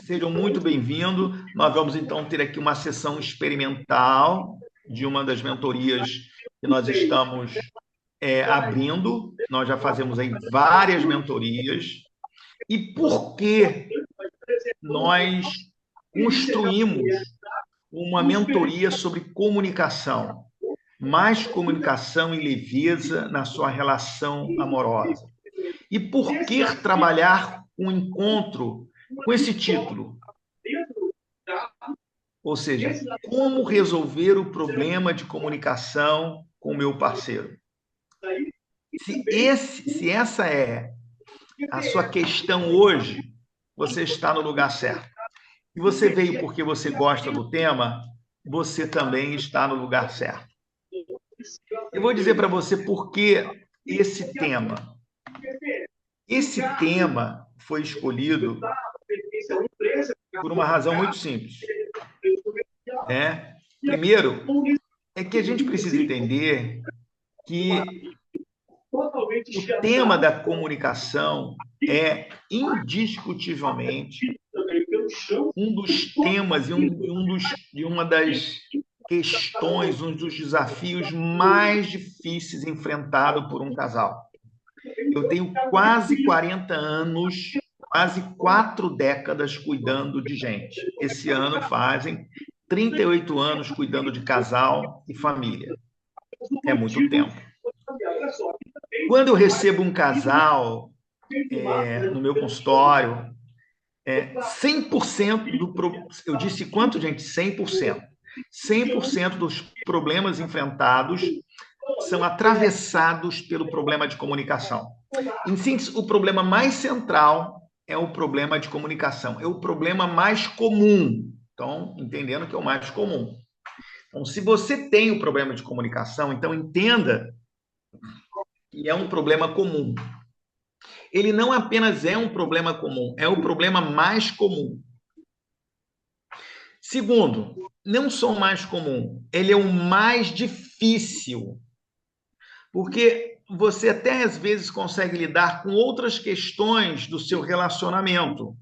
Sejam muito bem-vindos. Nós vamos então ter aqui uma sessão experimental de uma das mentorias que nós estamos abrindo. Nós já fazemos aí várias mentorias. E por que nós construímos uma mentoria sobre comunicação? Mais comunicação e leveza na sua relação amorosa. E por que trabalhar um encontro com esse título? Ou seja, como resolver o problema de comunicação com o meu parceiro? Se essa é a sua questão hoje, você está no lugar certo. Se você veio porque você gosta do tema, você também está no lugar certo. Eu vou dizer para você por que esse tema. Esse tema foi escolhido por uma razão muito simples. Primeiro, é que a gente precisa entender que o tema da comunicação é indiscutivelmente um dos temas e uma das questões, um dos desafios mais difíceis enfrentados por um casal. Eu tenho quase 40 anos, quase 4 décadas cuidando de gente. Esse ano fazem 38 anos cuidando de casal e família. É muito tempo. Quando eu recebo um casal no meu consultório, 100% eu disse quanto, gente? 100%. 100% dos problemas enfrentados são atravessados pelo problema de comunicação. Em síntese, o problema mais central é o problema de comunicação. É o problema mais comum. Então, entendendo que é o mais comum. Então, se você tem o problema de comunicação, então entenda que é um problema comum. Ele não apenas é um problema comum, é o problema mais comum. Segundo, não só o mais comum, ele é o mais difícil. Porque você até às vezes consegue lidar com outras questões do seu relacionamento,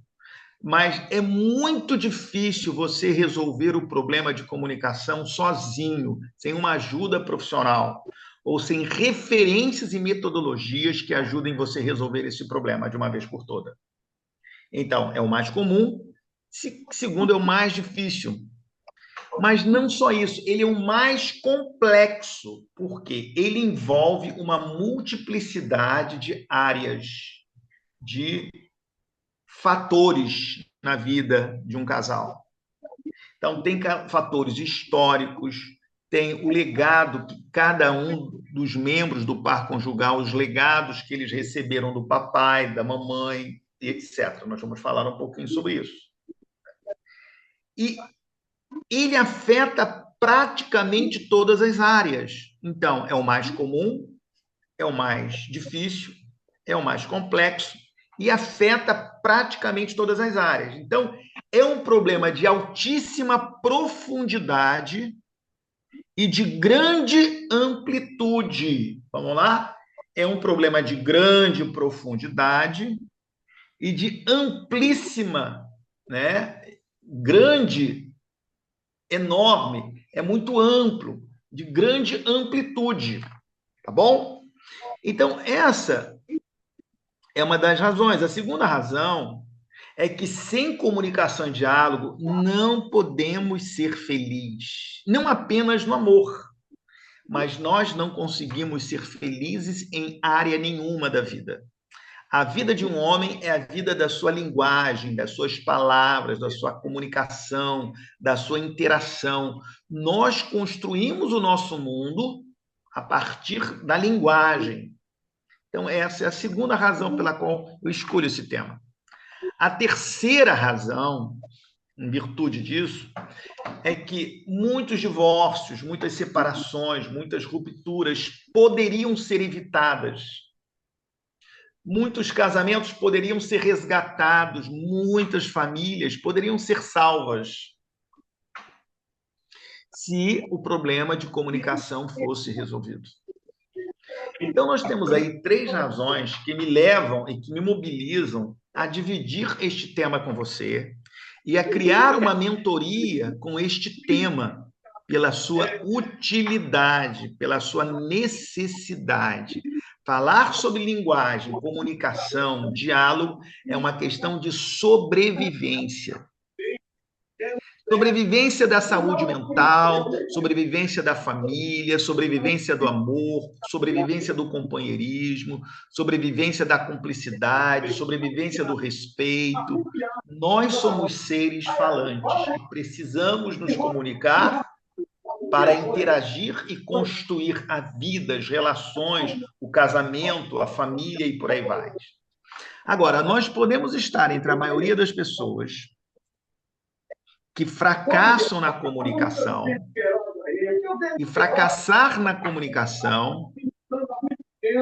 mas é muito difícil você resolver o problema de comunicação sozinho, sem uma ajuda profissional, ou sem referências e metodologias que ajudem você a resolver esse problema de uma vez por todas. Então, é o mais comum, segundo, é o mais difícil. Mas não só isso, ele é o mais complexo, porque ele envolve uma multiplicidade de áreas, de fatores na vida de um casal. Então, tem fatores históricos, tem o legado que cada um dos membros do par conjugal, os legados que eles receberam do papai, da mamãe, etc. Nós vamos falar um pouquinho sobre isso. E ele afeta praticamente todas as áreas. Então, é o mais comum, é o mais difícil, é o mais complexo e afeta praticamente todas as áreas. Então, é um problema de altíssima profundidade e de grande amplitude. Vamos lá? É um problema de grande profundidade e de amplíssima, grande, enorme, é muito amplo, de grande amplitude, tá bom? Então, essa é uma das razões. A segunda razão é que sem comunicação e diálogo não podemos ser felizes. Não apenas no amor, mas nós não conseguimos ser felizes em área nenhuma da vida. A vida de um homem é a vida da sua linguagem, das suas palavras, da sua comunicação, da sua interação. Nós construímos o nosso mundo a partir da linguagem. Então, essa é a segunda razão pela qual eu escolho esse tema. A terceira razão, em virtude disso, é que muitos divórcios, muitas separações, muitas rupturas poderiam ser evitadas. Muitos casamentos poderiam ser resgatados, muitas famílias poderiam ser salvas se o problema de comunicação fosse resolvido. Então, nós temos aí 3 razões que me levam e que me mobilizam a dividir este tema com você e a criar uma mentoria com este tema, pela sua utilidade, pela sua necessidade. Falar sobre linguagem, comunicação, diálogo é uma questão de sobrevivência. Sobrevivência da saúde mental, sobrevivência da família, sobrevivência do amor, sobrevivência do companheirismo, sobrevivência da cumplicidade, sobrevivência do respeito. Nós somos seres falantes e precisamos nos comunicar para interagir e construir a vida, as relações, o casamento, a família e por aí vai. Agora, nós podemos estar entre a maioria das pessoas que fracassam na comunicação, e fracassar na comunicação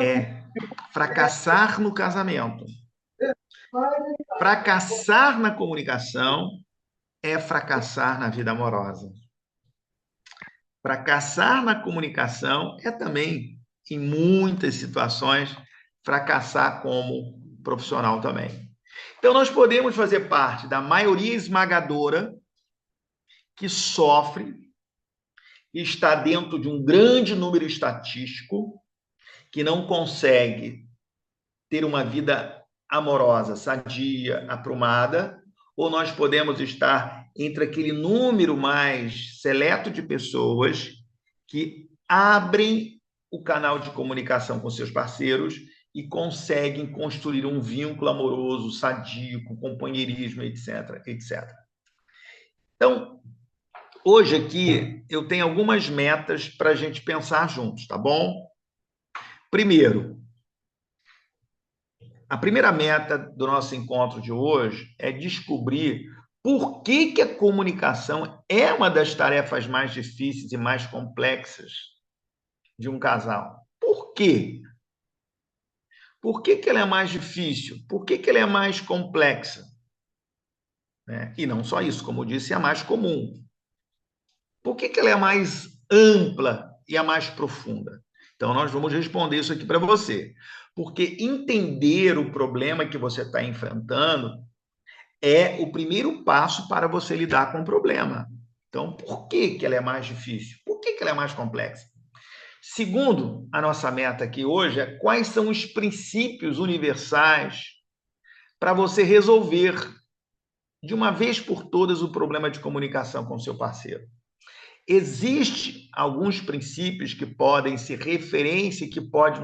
é fracassar no casamento. Fracassar na comunicação é fracassar na vida amorosa. Fracassar na comunicação é também, em muitas situações, fracassar como profissional também. Então, nós podemos fazer parte da maioria esmagadora que sofre e está dentro de um grande número estatístico que não consegue ter uma vida amorosa, sadia, aprumada, ou nós podemos estar entre aquele número mais seleto de pessoas que abrem o canal de comunicação com seus parceiros e conseguem construir um vínculo amoroso, sadio, com companheirismo, etc, etc. Então, hoje aqui eu tenho algumas metas para a gente pensar juntos, tá bom? Primeiro, a primeira meta do nosso encontro de hoje é descobrir por que a comunicação é uma das tarefas mais difíceis e mais complexas de um casal. Por quê? Por que ela é mais difícil? Por que ela é mais complexa? E não só isso, como eu disse, é a mais comum. Por que ela é mais ampla e a mais profunda? Então, nós vamos responder isso aqui para você. Porque entender o problema que você está enfrentando é o primeiro passo para você lidar com o problema. Então, por que ela é mais difícil? Por que ela é mais complexa? Segundo, a nossa meta aqui hoje é quais são os princípios universais para você resolver de uma vez por todas o problema de comunicação com o seu parceiro. Existem alguns princípios que podem ser referência, que podem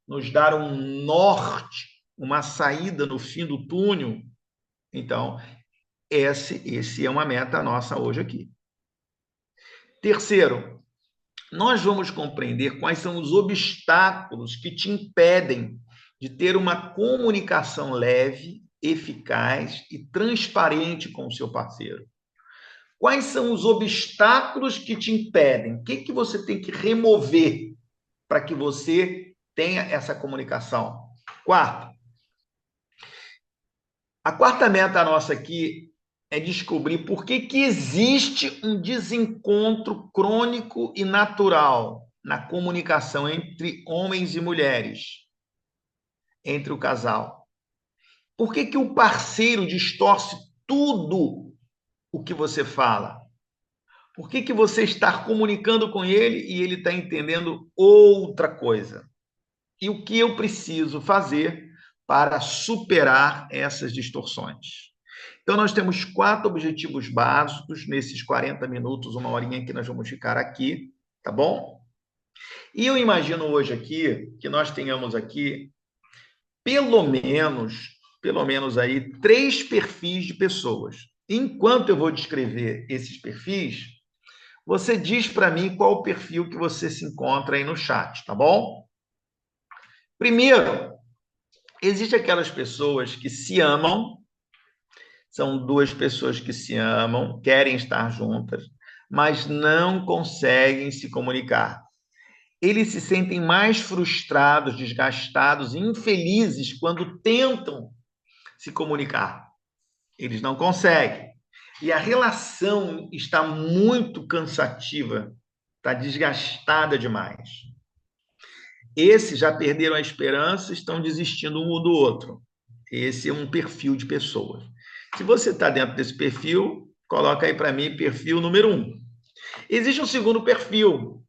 nos dar um norte, uma saída no fim do túnel. Então, esse é uma meta nossa hoje aqui. Terceiro, nós vamos compreender quais são os obstáculos que te impedem de ter uma comunicação leve, eficaz e transparente com o seu parceiro. Quais são os obstáculos que te impedem? O que você tem que remover para que você tenha essa comunicação? Quarto, a quarta meta nossa aqui é descobrir por que existe um desencontro crônico e natural na comunicação entre homens e mulheres, entre o casal. Por que o parceiro distorce tudo o que você fala? Por que você está comunicando com ele e ele está entendendo outra coisa? E o que eu preciso fazer para superar essas distorções? Então, nós temos 4 objetivos básicos nesses 40 minutos, uma horinha que nós vamos ficar aqui, tá bom? E eu imagino hoje aqui que nós tenhamos aqui pelo menos aí 3 perfis de pessoas. Enquanto eu vou descrever esses perfis, você diz para mim qual o perfil que você se encontra aí no chat, tá bom? Primeiro, existem aquelas pessoas que se amam, são 2 pessoas que se amam, querem estar juntas, mas não conseguem se comunicar. Eles se sentem mais frustrados, desgastados, infelizes quando tentam se comunicar. Eles não conseguem. E a relação está muito cansativa, está desgastada demais. Esses já perderam a esperança, estão desistindo um do outro. Esse é um perfil de pessoas. Se você está dentro desse perfil, coloca aí para mim perfil número 1. Existe um segundo perfil.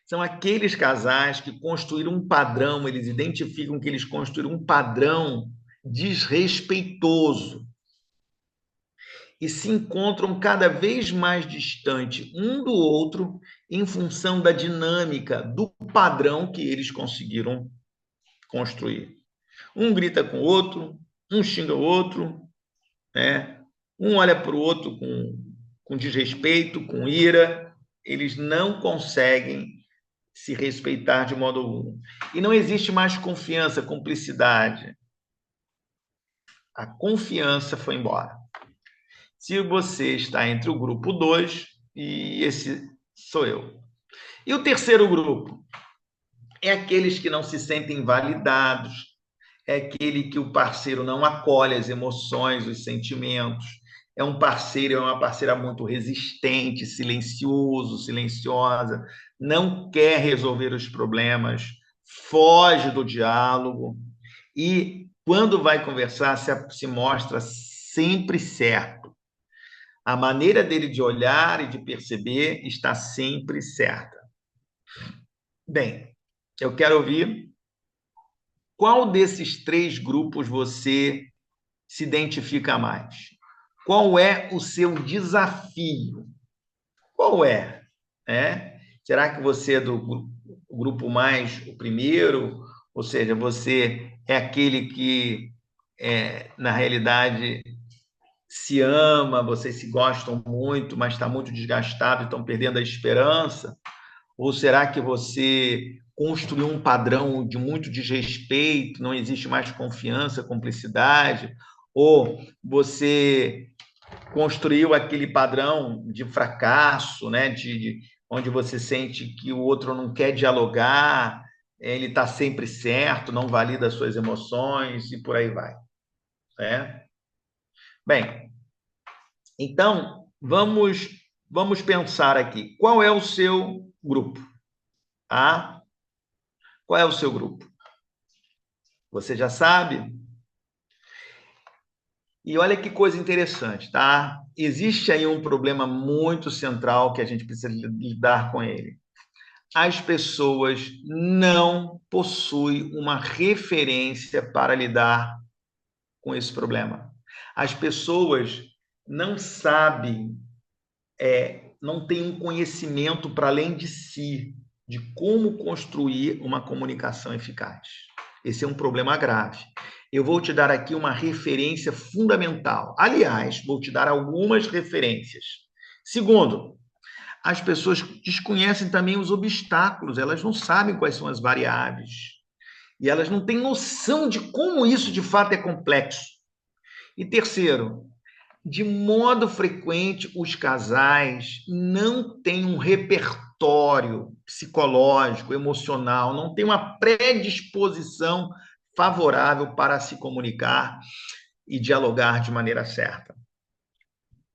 São aqueles casais que construíram um padrão, eles identificam que eles construíram um padrão desrespeitoso e se encontram cada vez mais distante um do outro em função da dinâmica do padrão que eles conseguiram construir. Um grita com o outro, um xinga o outro, né? Um olha para o outro com desrespeito, com ira. Eles não conseguem se respeitar de modo algum. E não existe mais confiança, cumplicidade. A confiança foi embora. Se você está entre o grupo 2, e esse sou eu. E o terceiro grupo é aqueles que não se sentem validados, é aquele que o parceiro não acolhe as emoções, os sentimentos, é um parceiro, é uma parceira muito resistente, silencioso, silenciosa, não quer resolver os problemas, foge do diálogo e, quando vai conversar, se mostra sempre certo. A maneira dele de olhar e de perceber está sempre certa. Bem, eu quero ouvir qual desses 3 grupos você se identifica mais. Qual é o seu desafio? Qual é? Será que você é do grupo mais o primeiro? Ou seja, você é aquele que, na realidade, se ama, vocês se gostam muito, mas está muito desgastado e estão perdendo a esperança? Ou será que você construiu um padrão de muito desrespeito, não existe mais confiança, cumplicidade? Ou você construiu aquele padrão de fracasso, né? Onde você sente que o outro não quer dialogar, ele está sempre certo, não valida as suas emoções e por aí vai. Né? Bem, então vamos pensar aqui. Qual é o seu grupo? Ah, qual é o seu grupo? Você já sabe? E olha que coisa interessante, tá? Existe aí um problema muito central que a gente precisa lidar com ele. As pessoas não possuem uma referência para lidar com esse problema. As pessoas não sabem, não têm um conhecimento para além de si de como construir uma comunicação eficaz. Esse é um problema grave. Eu vou te dar aqui uma referência fundamental. Aliás, vou te dar algumas referências. Segundo, as pessoas desconhecem também os obstáculos, elas não sabem quais são as variáveis. E elas não têm noção de como isso de fato é complexo. E terceiro, de modo frequente, os casais não têm um repertório psicológico, emocional, não têm uma predisposição favorável para se comunicar e dialogar de maneira certa.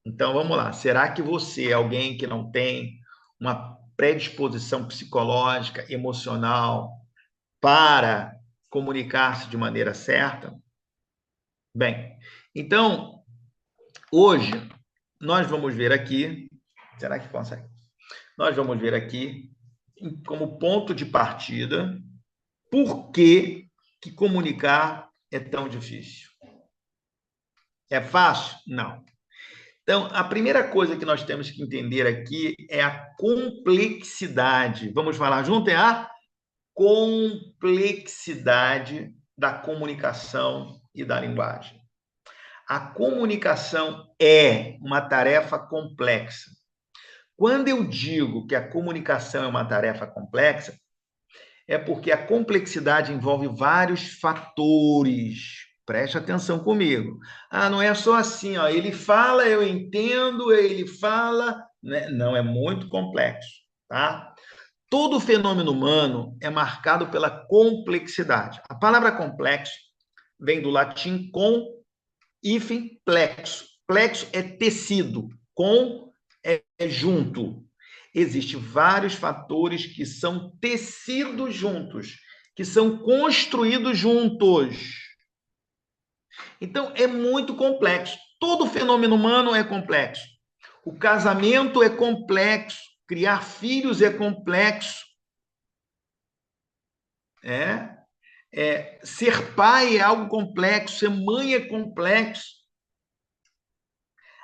Então, vamos lá. Será que você é alguém que não tem uma predisposição psicológica, emocional para comunicar-se de maneira certa? Bem, então, hoje, nós vamos ver aqui. Será que consegue? Nós vamos ver aqui, como ponto de partida, por que comunicar é tão difícil. É fácil? Não. Então, a primeira coisa que nós temos que entender aqui é a complexidade. Vamos falar junto? É a complexidade da comunicação e da linguagem. A comunicação é uma tarefa complexa. Quando eu digo que a comunicação é uma tarefa complexa, é porque a complexidade envolve vários fatores. Preste atenção comigo. Ah, não é só assim, ó, ele fala, eu entendo, ele fala, né? Não, é muito complexo, tá? Todo fenômeno humano é marcado pela complexidade. A palavra complexo vem do latim com hífen plexo. Plexo é tecido, com é junto. Existem vários fatores que são tecidos juntos, que são construídos juntos. Então, é muito complexo. Todo fenômeno humano é complexo. O casamento é complexo. Criar filhos é complexo. Ser pai é algo complexo. Ser mãe é complexo.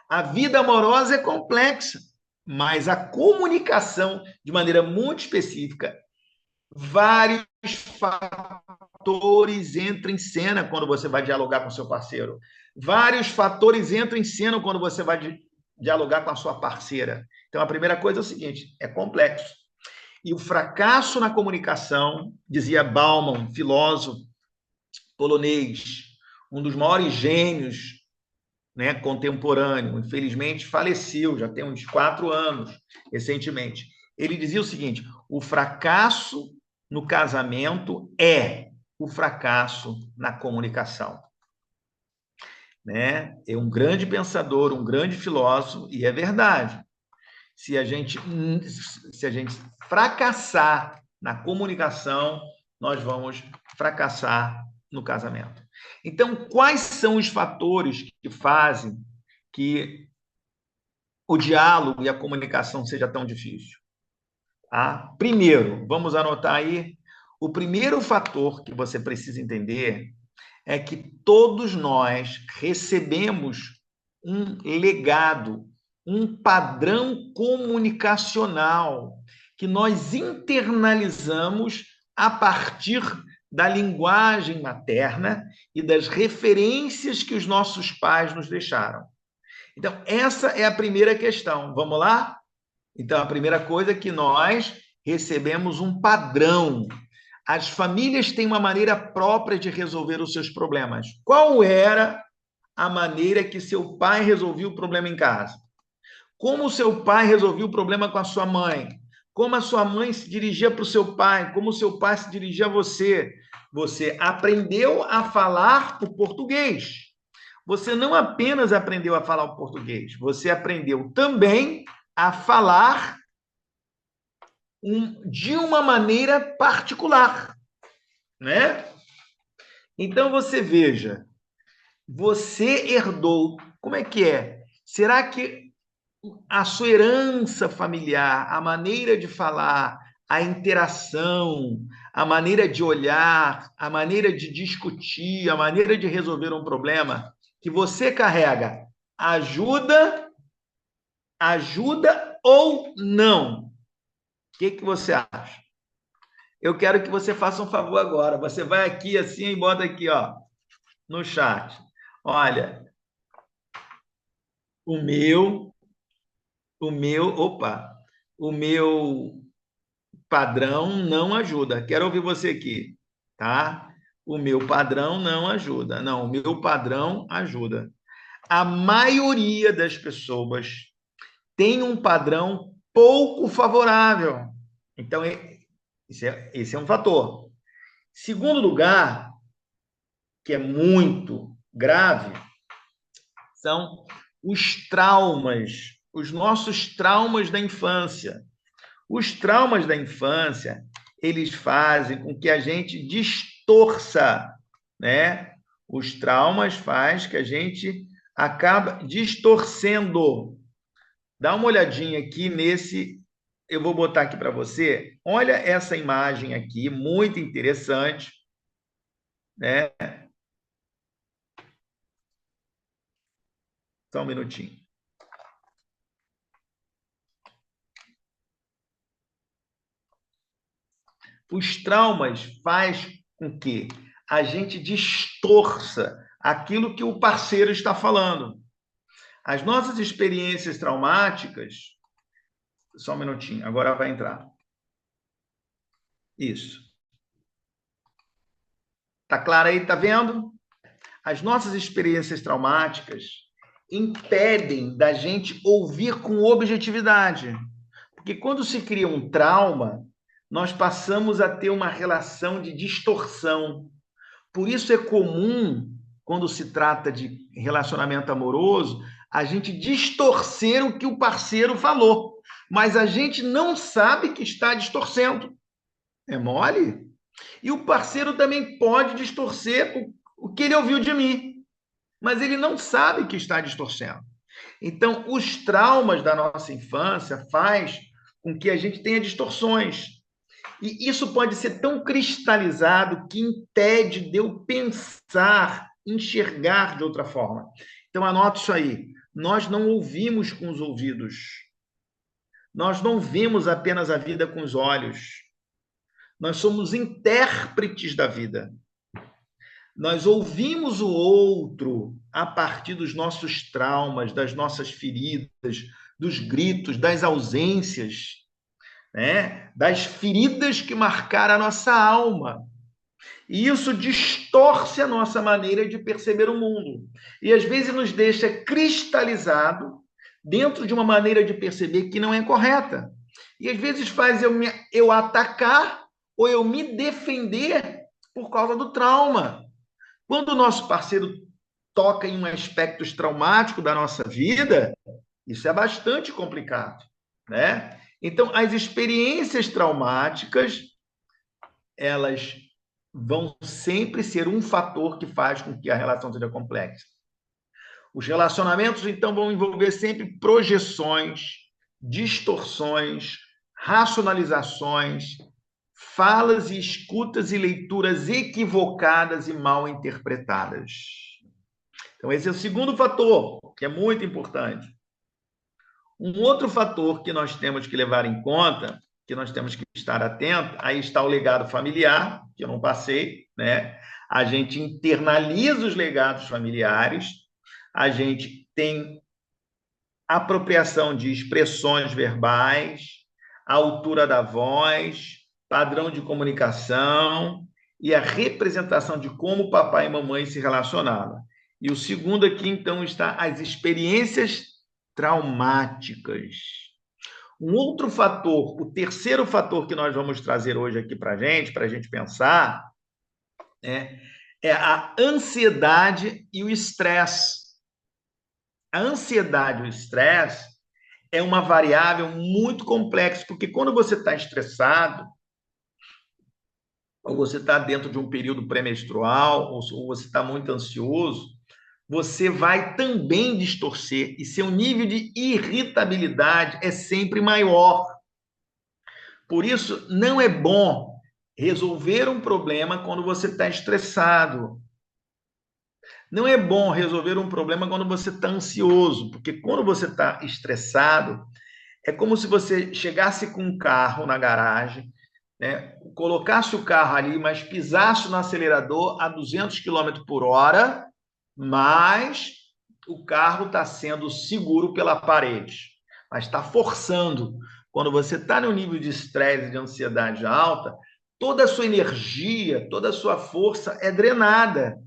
A vida amorosa é complexa. Mas a comunicação, de maneira muito específica, vários fatores entram em cena quando você vai dialogar com seu parceiro. Vários fatores entram em cena quando você vai dialogar com a sua parceira. Então, a primeira coisa é o seguinte: é complexo. E o fracasso na comunicação, dizia Bauman, filósofo polonês, um dos maiores gênios, né, contemporâneo, infelizmente faleceu, já tem uns 4 anos, recentemente. Ele dizia o seguinte: o fracasso no casamento é o fracasso na comunicação. Né? É um grande pensador, um grande filósofo, e é verdade. Se a gente fracassar na comunicação, nós vamos fracassar no casamento. Então, quais são os fatores que fazem que o diálogo e a comunicação seja tão difícil? Tá? Primeiro, vamos anotar aí, o primeiro fator que você precisa entender é que todos nós recebemos um legado, um padrão comunicacional que nós internalizamos a partir da linguagem materna e das referências que os nossos pais nos deixaram. Então, essa é a primeira questão. Vamos lá? Então, a primeira coisa é que nós recebemos um padrão. As famílias têm uma maneira própria de resolver os seus problemas. Qual era a maneira que seu pai resolvia o problema em casa? Como o seu pai resolvia o problema com a sua mãe? Como a sua mãe se dirigia para o seu pai? Como o seu pai se dirigia a você? Você aprendeu a falar o português. Você não apenas aprendeu a falar o português, você aprendeu também a falar de uma maneira particular, né? Então você veja, você herdou, como é que é? Será que a sua herança familiar, a maneira de falar, a interação, a maneira de olhar, a maneira de discutir, a maneira de resolver um problema que você carrega, ajuda ou não? O que você acha? Eu quero que você faça um favor agora. Você vai aqui assim e bota aqui, ó, no chat. Olha, o meu, o meu padrão não ajuda. Quero ouvir você aqui, tá? O meu padrão não ajuda. Não, o meu padrão ajuda. A maioria das pessoas tem um padrão pouco favorável. Então, esse é um fator. Segundo lugar, que é muito grave, são os traumas, os nossos traumas da infância. Os traumas da infância, eles fazem com que a gente distorça, né? Os traumas fazem que a gente acaba distorcendo. Dá uma olhadinha aqui nesse, eu vou botar aqui para você. Olha essa imagem aqui, muito interessante, né? Só um minutinho. Os traumas faz com que a gente distorça aquilo que o parceiro está falando. As nossas experiências traumáticas... Só um minutinho, agora vai entrar. Isso. Tá claro aí? Tá vendo? As nossas experiências traumáticas impedem da gente ouvir com objetividade. Porque quando se cria um trauma, nós passamos a ter uma relação de distorção. Por isso é comum, quando se trata de relacionamento amoroso, a gente distorcer o que o parceiro falou. Mas a gente não sabe que está distorcendo. É mole? E o parceiro também pode distorcer o que ele ouviu de mim. mas ele não sabe que está distorcendo. Então, os traumas da nossa infância faz com que a gente tenha distorções. E isso pode ser tão cristalizado que impede de eu pensar, enxergar de outra forma. Então, anote isso aí. Nós não ouvimos com os ouvidos. Nós não vemos apenas a vida com os olhos. Nós somos intérpretes da vida. Nós ouvimos o outro a partir dos nossos traumas, das nossas feridas, dos gritos, das ausências, né? Das feridas que marcaram a nossa alma. E isso distorce a nossa maneira de perceber o mundo. E às vezes nos deixa cristalizado dentro de uma maneira de perceber que não é correta. E às vezes faz eu atacar ou eu me defender por causa do trauma. Quando o nosso parceiro toca em um aspecto traumático da nossa vida, isso é bastante complicado, né? Então, as experiências traumáticas, elas vão sempre ser um fator que faz com que a relação seja complexa. Os relacionamentos, então, vão envolver sempre projeções, distorções, racionalizações, falas e escutas e leituras equivocadas e mal interpretadas. Então, esse é o segundo fator, que é muito importante. Um outro fator que nós temos que levar em conta, que nós temos que estar atento, aí está o legado familiar, que eu não passei, né? A gente internaliza os legados familiares, a gente tem apropriação de expressões verbais, altura da voz, padrão de comunicação e a representação de como papai e mamãe se relacionavam. E o segundo aqui, então, está as experiências traumáticas. Um outro fator, o terceiro fator que nós vamos trazer hoje aqui para a gente pensar, né, é a ansiedade e o estresse. A ansiedade e o estresse é uma variável muito complexa, porque quando você está estressado, ou você está dentro de um período pré-menstrual, ou você está muito ansioso, você vai também distorcer e seu nível de irritabilidade é sempre maior. Por isso, não é bom resolver um problema quando você está estressado. Não é bom resolver um problema quando você está ansioso, porque quando você está estressado, é como se você chegasse com um carro na garagem, né, colocasse o carro ali, mas pisasse no acelerador a 200 km por hora, mas o carro está sendo seguro pela parede, mas está forçando. Quando você está no nível de estresse e de ansiedade alta, toda a sua energia, toda a sua força é drenada.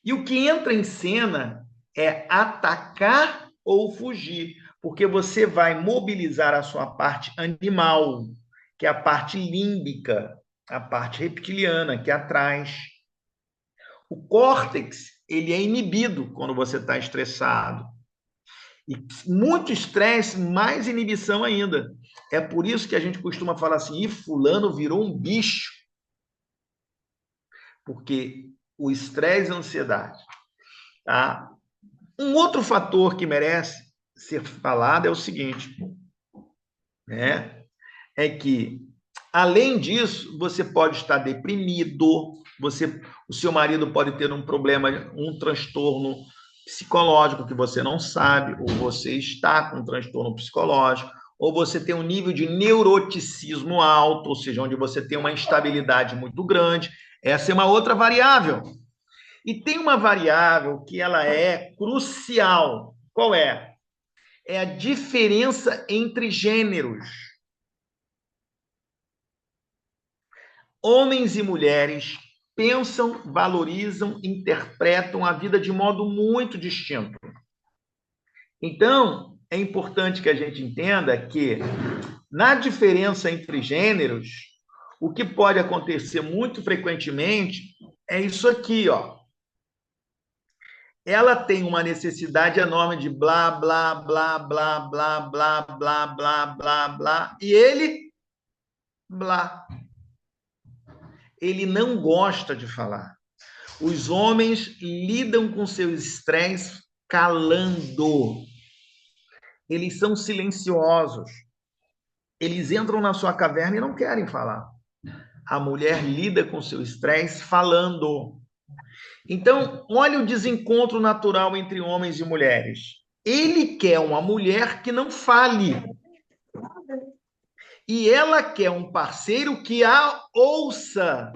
E o que entra em cena é atacar ou fugir, porque você vai mobilizar a sua parte animal, que é a parte límbica, a parte reptiliana, que é atrás. O córtex, ele é inibido quando você está estressado. E muito estresse, mais inibição ainda. É por isso que a gente costuma falar assim, e fulano virou um bicho. Porque o estresse e a ansiedade. Tá? Um outro fator que merece ser falado é o seguinte, né? É que, além disso, você pode estar deprimido, o seu marido pode ter um problema, um transtorno psicológico que você não sabe, ou você está com um transtorno psicológico, ou você tem um nível de neuroticismo alto, ou seja, onde você tem uma instabilidade muito grande. Essa é uma outra variável. E tem uma variável que ela é crucial. Qual é? É a diferença entre gêneros. Homens e mulheres pensam, valorizam, interpretam a vida de modo muito distinto. Então, é importante que a gente entenda que, na diferença entre gêneros, o que pode acontecer muito frequentemente é isso aqui, ó. Ela tem uma necessidade enorme de blá, blá, blá, blá, blá, blá, blá, blá, blá, blá, e ele, blá. Ele não gosta de falar. Os homens lidam com seu estresse calando. Eles são silenciosos. Eles entram na sua caverna e não querem falar. A mulher lida com seu estresse falando. Então, olha o desencontro natural entre homens e mulheres. Ele quer uma mulher que não fale. E ela quer um parceiro que a ouça.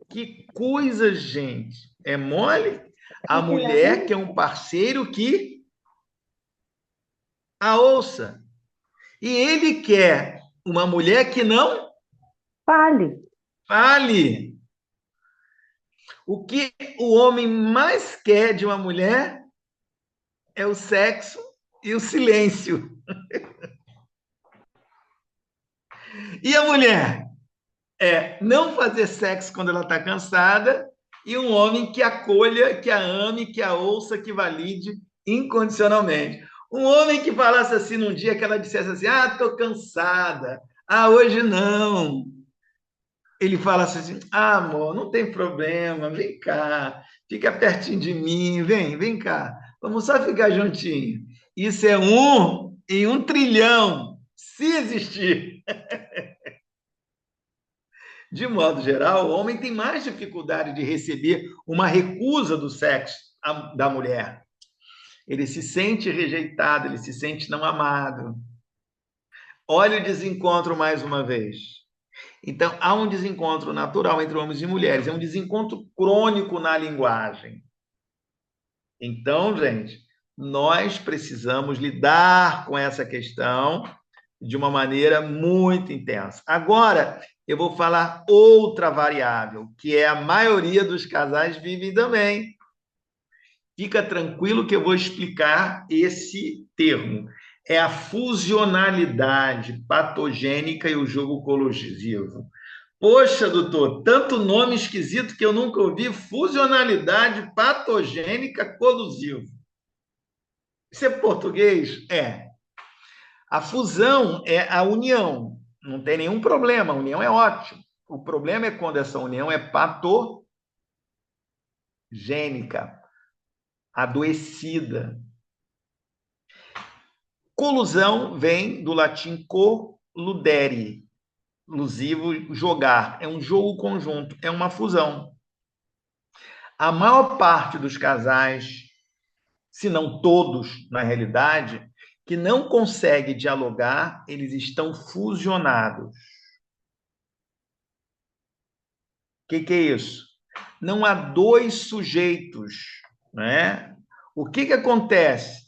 Que coisa, gente. É mole? A mulher quer um parceiro que a ouça. E ele quer uma mulher que não Fale. fale. O que o homem mais quer de uma mulher é o sexo e o silêncio. E a mulher é não fazer sexo quando ela está cansada e um homem que acolha, que a ame, que a ouça, que valide incondicionalmente. Um homem que falasse assim num dia que ela dissesse assim, ah, estou cansada, ah, hoje não. Ele fala assim, ah, amor, não tem problema, vem cá, fica pertinho de mim, vem cá, vamos só ficar juntinho. Isso é 1 em 1 trilhão, se existir. De modo geral, o homem tem mais dificuldade de receber uma recusa do sexo da mulher. Ele se sente rejeitado, ele se sente não amado. Olha o desencontro mais uma vez. Então, há um desencontro natural entre homens e mulheres, é um desencontro crônico na linguagem. Então, gente, nós precisamos lidar com essa questão de uma maneira muito intensa. Agora, eu vou falar outra variável, que é a maioria dos casais vivem também. Fica tranquilo que eu vou explicar esse termo. É a fusionalidade patogênica e o jogo colosivo. Poxa, doutor, tanto nome esquisito que eu nunca ouvi. Fusionalidade patogênica colusivo. Isso é português? É. A fusão é a união. Não tem nenhum problema, a união é ótimo. O problema é quando essa união é patogênica, adoecida. Colusão vem do latim colludere, lusivo, jogar. É um jogo conjunto, é uma fusão. A maior parte dos casais, se não todos, na realidade, que não consegue dialogar, eles estão fusionados. O que é isso? Não há dois sujeitos, né? O que acontece?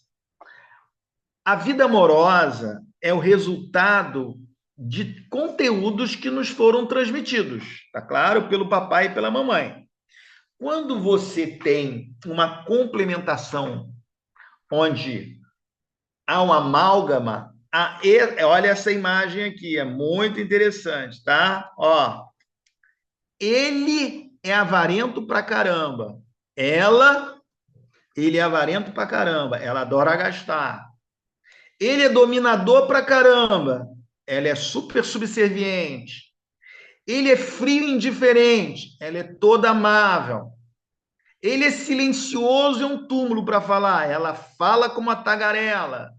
A vida amorosa é o resultado de conteúdos que nos foram transmitidos, tá claro? Pelo papai e pela mamãe. Quando você tem uma complementação onde há uma amálgama, olha essa imagem aqui, é muito interessante, tá? Ó, ele é avarento pra caramba. Ele é avarento pra caramba. Ela adora gastar. Ele é dominador pra caramba. Ela é super subserviente. Ele é frio e indiferente. Ela é toda amável. Ele é silencioso e um túmulo para falar. Ela fala como uma tagarela.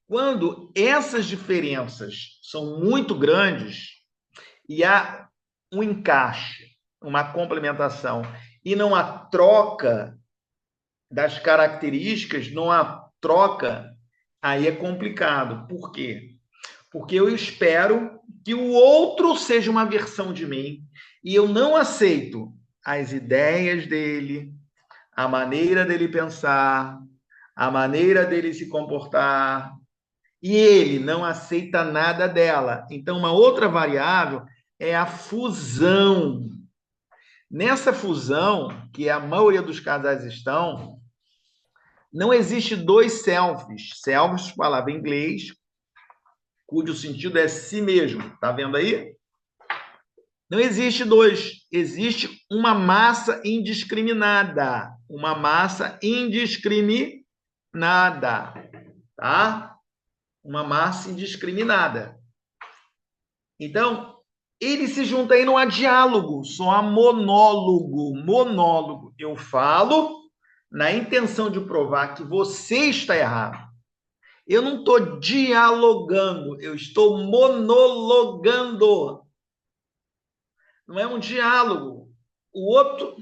Quando essas diferenças são muito grandes e há um encaixe, uma complementação, e não há troca das características, não há troca, aí é complicado. Por quê? Porque eu espero que o outro seja uma versão de mim e eu não aceito as ideias dele, a maneira dele pensar, a maneira dele se comportar, e ele não aceita nada dela. Então, uma outra variável é a fusão. Nessa fusão, que a maioria dos casais estão, não existe dois selves. Selves, palavra em inglês, cujo sentido é si mesmo. Tá vendo aí? Não existe dois. Existe uma massa indiscriminada. Uma massa indiscriminada. Tá? Uma massa indiscriminada. Então, ele se junta aí não há diálogo, só há monólogo. Monólogo. Eu falo na intenção de provar que você está errado. Eu não estou dialogando, eu estou monologando. Não é um diálogo. O outro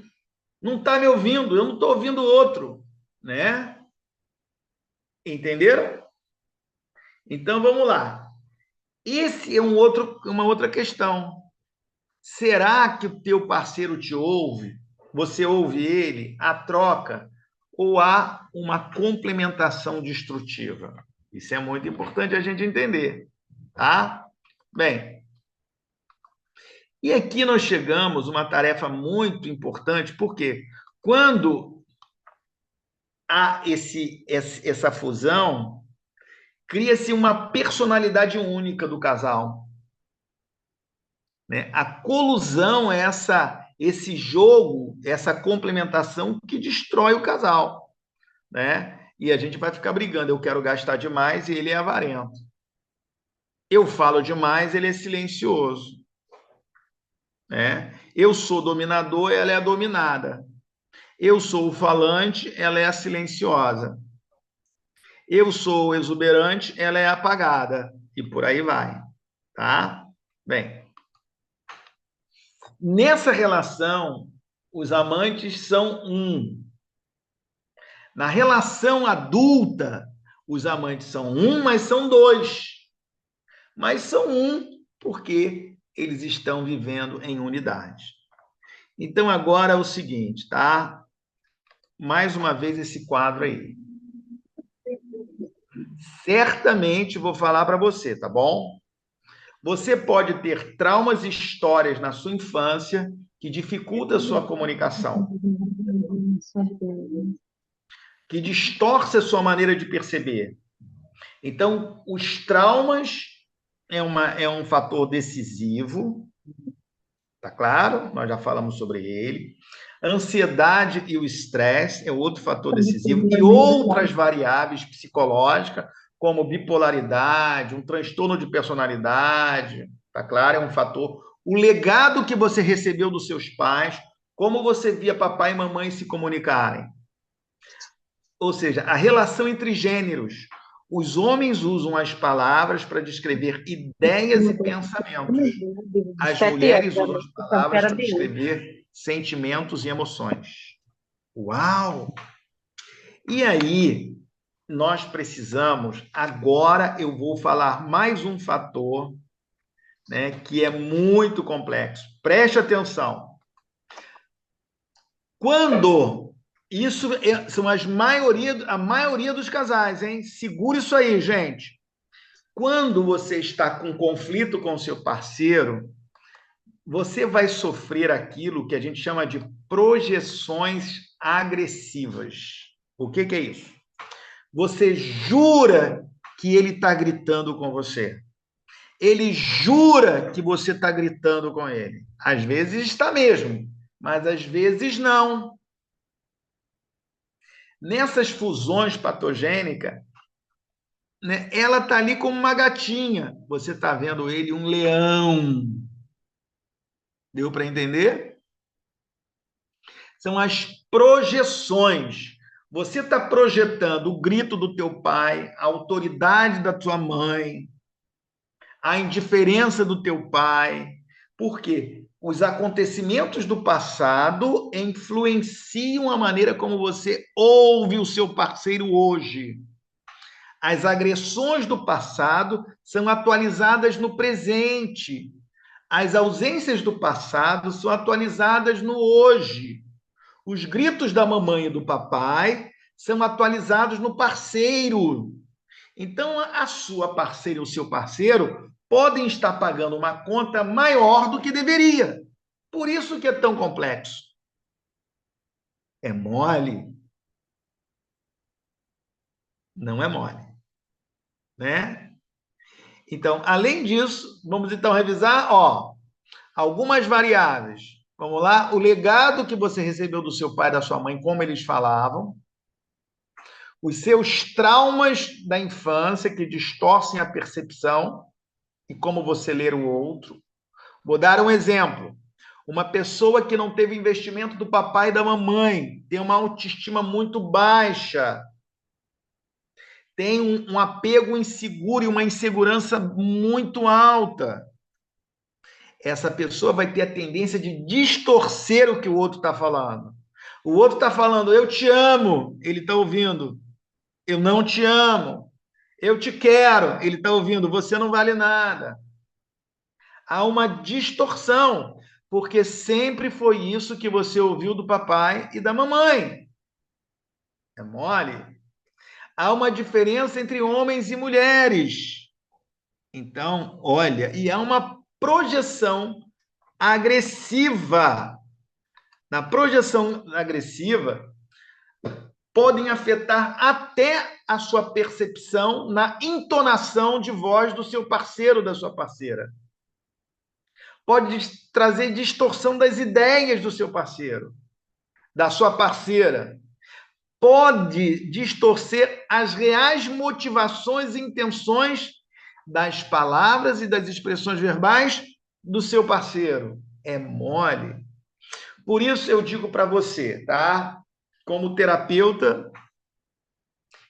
não está me ouvindo, eu não estou ouvindo o outro, né? Entenderam? Então vamos lá. Esse é uma outra questão. Será que o teu parceiro te ouve? Você ouve ele? A troca? Ou há uma complementação destrutiva? Isso é muito importante a gente entender, tá? Bem, e aqui nós chegamos a uma tarefa muito importante, porque quando há essa fusão, cria-se uma personalidade única do casal, né? A colusão é esse jogo, essa complementação que destrói o casal, né? E a gente vai ficar brigando. Eu quero gastar demais e ele é avarento. Eu falo demais, ele é silencioso, né? Eu sou dominador, ela é a dominada. Eu sou o falante, ela é a silenciosa. Eu sou o exuberante, ela é a apagada. E por aí vai, tá? Bem, nessa relação, os amantes são um. Na relação adulta, os amantes são um, mas são dois. Mas são um porque eles estão vivendo em unidade. Então, agora é o seguinte, tá? Mais uma vez esse quadro aí. Certamente vou falar para você, tá bom? Você pode ter traumas e histórias na sua infância que dificultam a sua comunicação, que distorce a sua maneira de perceber. Então, os traumas é um fator decisivo, tá claro? Nós já falamos sobre ele. A ansiedade e o estresse é outro fator decisivo, e outras variáveis psicológicas, como bipolaridade, um transtorno de personalidade, tá claro? É um fator. O legado que você recebeu dos seus pais, como você via papai e mamãe se comunicarem. Ou seja, a relação entre gêneros. Os homens usam as palavras para descrever ideias e pensamentos. As mulheres usam as palavras para descrever sentimentos e emoções. Uau! E aí, nós precisamos, agora eu vou falar mais um fator, né, que é muito complexo. Preste atenção. Quando são a maioria dos casais, hein? Segura isso aí, gente. Quando você está com conflito com seu parceiro, você vai sofrer aquilo que a gente chama de projeções agressivas. O que é isso? Você jura que ele está gritando com você. Ele jura que você está gritando com ele. Às vezes está mesmo, mas às vezes não. Nessas fusões patogênicas, né, ela está ali como uma gatinha. Você está vendo ele um leão. Deu para entender? São as projeções. Você está projetando o grito do teu pai, a autoridade da tua mãe, a indiferença do teu pai. Por quê? Os acontecimentos do passado influenciam a maneira como você ouve o seu parceiro hoje. As agressões do passado são atualizadas no presente. As ausências do passado são atualizadas no hoje. Os gritos da mamãe e do papai são atualizados no parceiro. Então, a sua parceira e o seu parceiro podem estar pagando uma conta maior do que deveria. Por isso que é tão complexo. É mole? Não é mole, né? Então, além disso, vamos então revisar, algumas variáveis. Vamos lá? O legado que você recebeu do seu pai e da sua mãe, como eles falavam. Os seus traumas da infância que distorcem a percepção e como você ler o outro. Vou dar um exemplo. Uma pessoa que não teve investimento do papai e da mamãe, tem uma autoestima muito baixa, tem um apego inseguro e uma insegurança muito alta. Essa pessoa vai ter a tendência de distorcer o que o outro está falando. O outro está falando, eu te amo, ele está ouvindo, eu não te amo. Eu te quero, ele está ouvindo, você não vale nada. Há uma distorção, porque sempre foi isso que você ouviu do papai e da mamãe. É mole? Há uma diferença entre homens e mulheres. Então, olha, e há uma projeção agressiva. Na projeção agressiva, podem afetar até a sua percepção na entonação de voz do seu parceiro, da sua parceira. Pode trazer distorção das ideias do seu parceiro, da sua parceira. Pode distorcer as reais motivações e intenções das palavras e das expressões verbais do seu parceiro. É mole. Por isso eu digo para você, tá? Como terapeuta,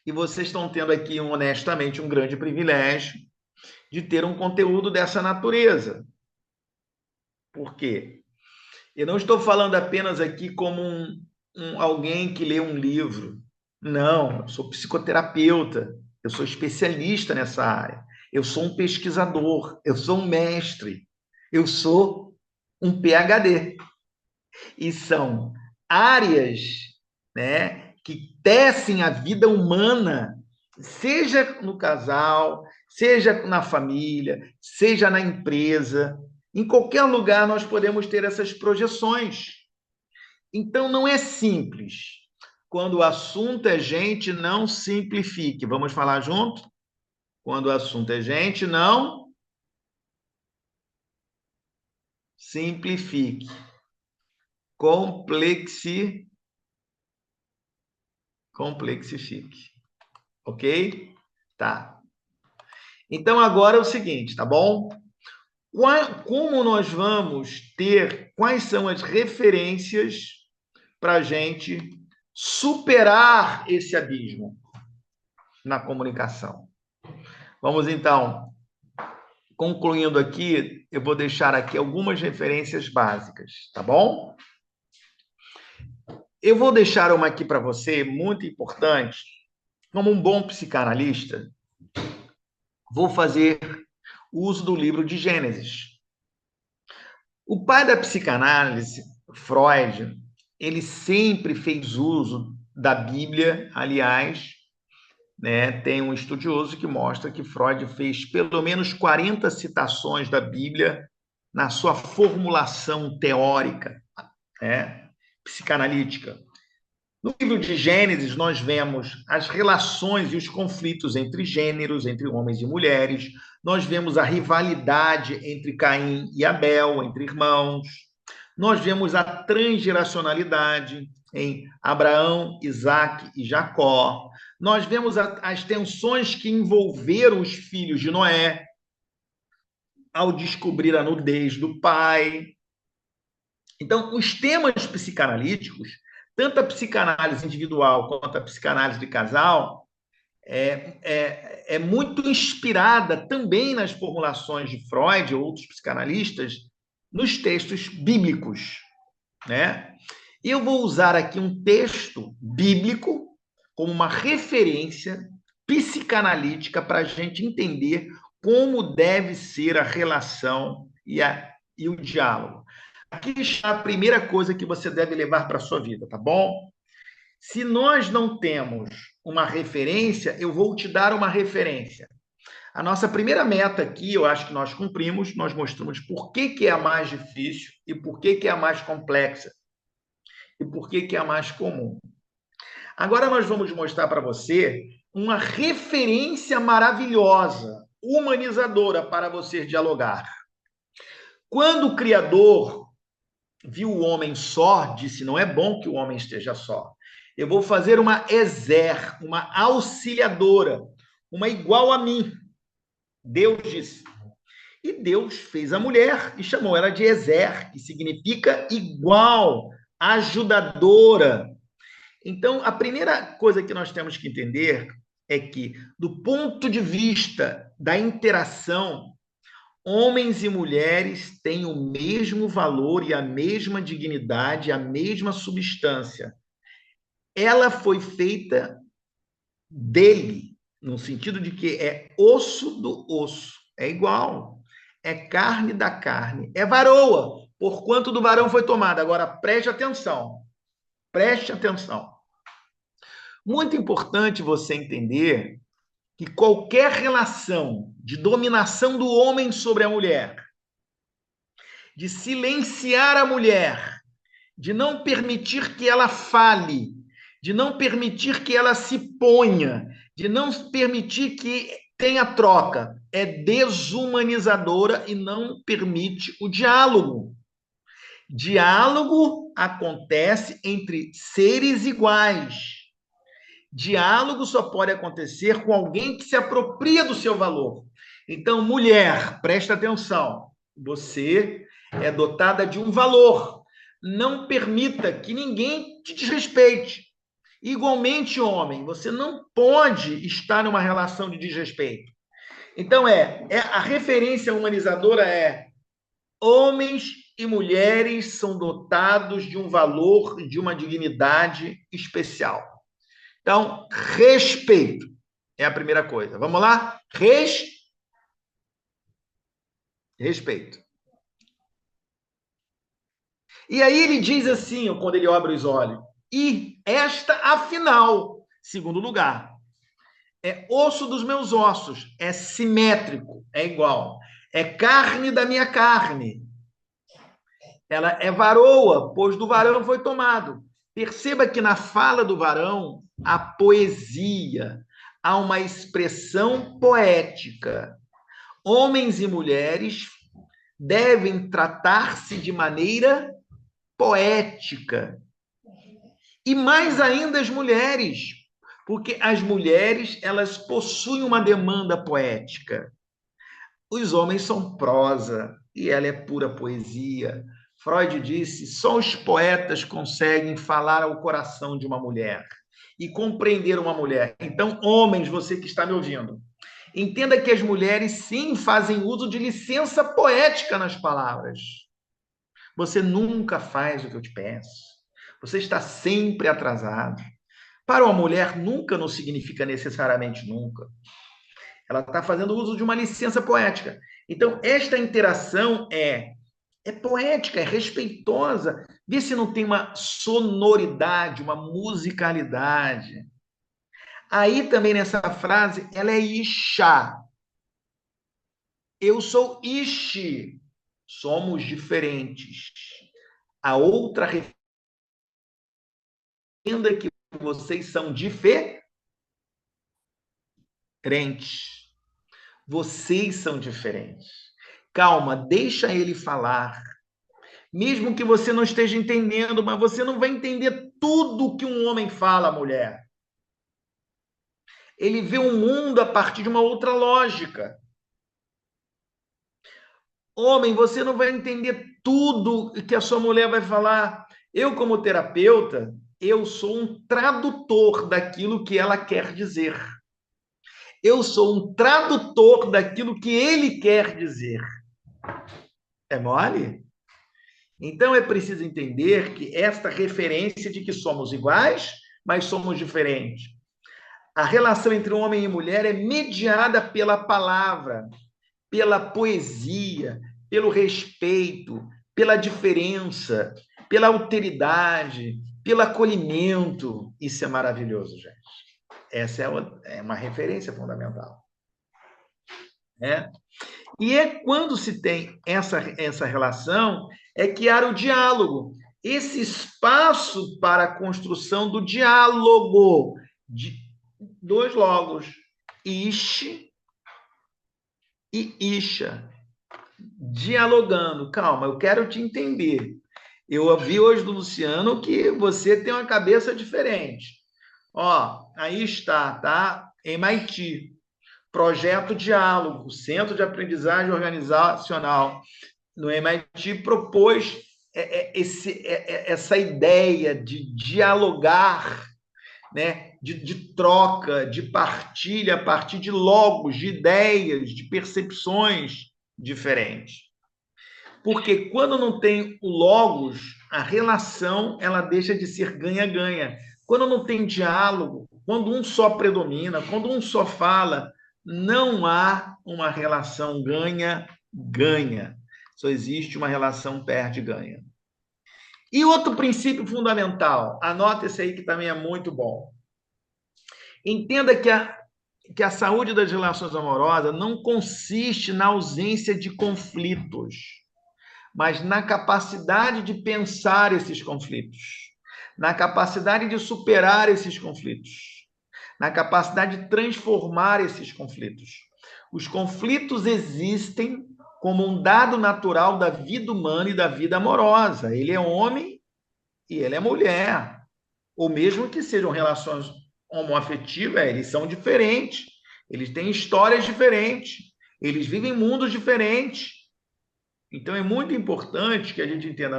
e vocês estão tendo aqui, honestamente, um grande privilégio de ter um conteúdo dessa natureza. Por quê? Eu não estou falando apenas aqui como alguém que lê um livro. Não, eu sou psicoterapeuta, eu sou especialista nessa área, eu sou um pesquisador, eu sou um mestre, eu sou um PhD. E são áreas, né, que tecem a vida humana, seja no casal, seja na família, seja na empresa, em qualquer lugar nós podemos ter essas projeções. Então não é simples. Quando o assunto é gente, não simplifique. Vamos falar junto? Quando o assunto é gente, não simplifique. Complexifique. Ok? Tá. Então agora é o seguinte, tá bom? Como nós vamos ter, quais são as referências para a gente superar esse abismo na comunicação? Vamos então, concluindo aqui, eu vou deixar aqui algumas referências básicas, tá bom? Eu vou deixar uma aqui para você, muito importante. Como um bom psicanalista, vou fazer uso do livro de Gênesis. O pai da psicanálise, Freud, ele sempre fez uso da Bíblia, aliás, né, tem um estudioso que mostra que Freud fez pelo menos 40 citações da Bíblia na sua formulação teórica, né, psicanalítica. No livro de Gênesis, nós vemos as relações e os conflitos entre gêneros, entre homens e mulheres. Nós vemos a rivalidade entre Caim e Abel, entre irmãos. Nós vemos a transgeracionalidade em Abraão, Isaac e Jacó. Nós vemos as tensões que envolveram os filhos de Noé ao descobrir a nudez do pai. Então, os temas psicanalíticos, tanto a psicanálise individual quanto a psicanálise de casal, é muito inspirada também nas formulações de Freud ou outros psicanalistas nos textos bíblicos, né? E eu vou usar aqui um texto bíblico como uma referência psicanalítica para a gente entender como deve ser a relação e o diálogo. Aqui está a primeira coisa que você deve levar para a sua vida, tá bom? Se nós não temos uma referência, eu vou te dar uma referência. A nossa primeira meta aqui, eu acho que nós cumprimos, nós mostramos por que é a mais difícil e por que é a mais complexa e por que é a mais comum. Agora nós vamos mostrar para você uma referência maravilhosa, humanizadora para você dialogar. Quando o Criador viu o homem só, disse: não é bom que o homem esteja só. Eu vou fazer uma Ezer, uma auxiliadora, uma igual a mim. Deus disse. E Deus fez a mulher e chamou ela de Ezer, que significa igual, ajudadora. Então, a primeira coisa que nós temos que entender é que, do ponto de vista da interação, homens e mulheres têm o mesmo valor e a mesma dignidade, a mesma substância. Ela foi feita dele, no sentido de que é osso do osso, é igual, é carne da carne, é varoa, porquanto do varão foi tomada. Agora preste atenção, preste atenção. Muito importante você entender que qualquer relação de dominação do homem sobre a mulher, de silenciar a mulher, de não permitir que ela fale, de não permitir que ela se ponha, de não permitir que tenha troca, é desumanizadora e não permite o diálogo. Diálogo acontece entre seres iguais. Diálogo só pode acontecer com alguém que se apropria do seu valor. Então, mulher, presta atenção. Você é dotada de um valor. Não permita que ninguém te desrespeite. Igualmente, homem, você não pode estar numa relação de desrespeito. Então, a referência humanizadora é: homens e mulheres são dotados de um valor, de uma dignidade especial. Então, respeito é a primeira coisa. Vamos lá? Respeito. E aí ele diz assim, quando ele abre os olhos: e esta, afinal, segundo lugar, é osso dos meus ossos, é simétrico, é igual, é carne da minha carne. Ela é varoa, pois do varão foi tomado. Perceba que na fala do varão há poesia, há uma expressão poética. Homens e mulheres devem tratar-se de maneira poética. E mais ainda as mulheres, porque as mulheres, elas possuem uma demanda poética. Os homens são prosa e ela é pura poesia. Freud disse: só os poetas conseguem falar ao coração de uma mulher e compreender uma mulher. Então, homens, você que está me ouvindo, entenda que as mulheres sim fazem uso de licença poética nas palavras. Você nunca faz o que eu te peço. Você está sempre atrasado. Para uma mulher, nunca não significa necessariamente nunca. Ela está fazendo uso de uma licença poética. Então, esta interação é poética, é respeitosa. Vê se não tem uma sonoridade, uma musicalidade. Aí também nessa frase, ela é Isha. Eu sou Ishi. Somos diferentes. A outra ainda que vocês são diferentes. Vocês são diferentes. Calma, deixa ele falar. Mesmo que você não esteja entendendo, mas você não vai entender tudo que um homem fala, mulher. Ele vê o mundo a partir de uma outra lógica. Homem, você não vai entender tudo que a sua mulher vai falar. Eu, como terapeuta, eu sou um tradutor daquilo que ela quer dizer. Eu sou um tradutor daquilo que ele quer dizer. É mole? Então é preciso entender que esta referência de que somos iguais, mas somos diferentes. A relação entre homem e mulher é mediada pela palavra, pela poesia, pelo respeito, pela diferença, pela alteridade, pelo acolhimento. Isso é maravilhoso, gente. Essa é uma referência fundamental. E é quando se tem essa relação é que há o diálogo. Esse espaço para a construção do diálogo de dois logos, Ish e Isha, dialogando. Calma, eu quero te entender. Eu ouvi hoje do Luciano que você tem uma cabeça diferente. Ó, aí está, tá? MIT. Projeto Diálogo, o Centro de Aprendizagem Organizacional no MIT propôs essa ideia de dialogar, né, de troca, de partilha a partir de logos, de ideias, de percepções diferentes. Porque quando não tem o logos, a relação ela deixa de ser ganha-ganha. Quando não tem diálogo, quando um só predomina, quando um só fala, não há uma relação ganha-ganha. Só existe uma relação perde-ganha. E outro princípio fundamental, anota esse aí que também é muito bom. Entenda que a saúde das relações amorosas não consiste na ausência de conflitos, mas na capacidade de pensar esses conflitos, na capacidade de superar esses conflitos, na capacidade de transformar esses conflitos. Os conflitos existem como um dado natural da vida humana e da vida amorosa. Ele é homem e ela é mulher. Ou mesmo que sejam relações homoafetivas, eles são diferentes. Eles têm histórias diferentes. Eles vivem mundos diferentes. Então é muito importante que a gente entenda,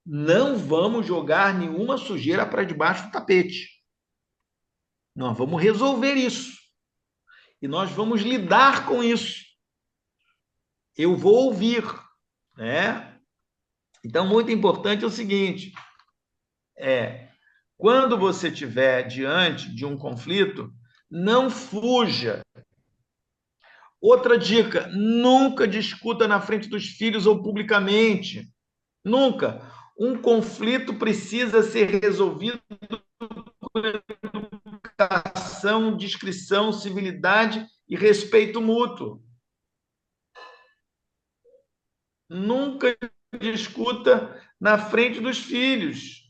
não vamos jogar nenhuma sujeira para debaixo do tapete. Nós vamos resolver isso. E nós vamos lidar com isso. Eu vou ouvir, né? Então, muito importante é o seguinte, quando você estiver diante de um conflito, não fuja. Outra dica, nunca discuta na frente dos filhos ou publicamente. Nunca. Um conflito precisa ser resolvido com educação, discrição, civilidade e respeito mútuo. Nunca discuta na frente dos filhos,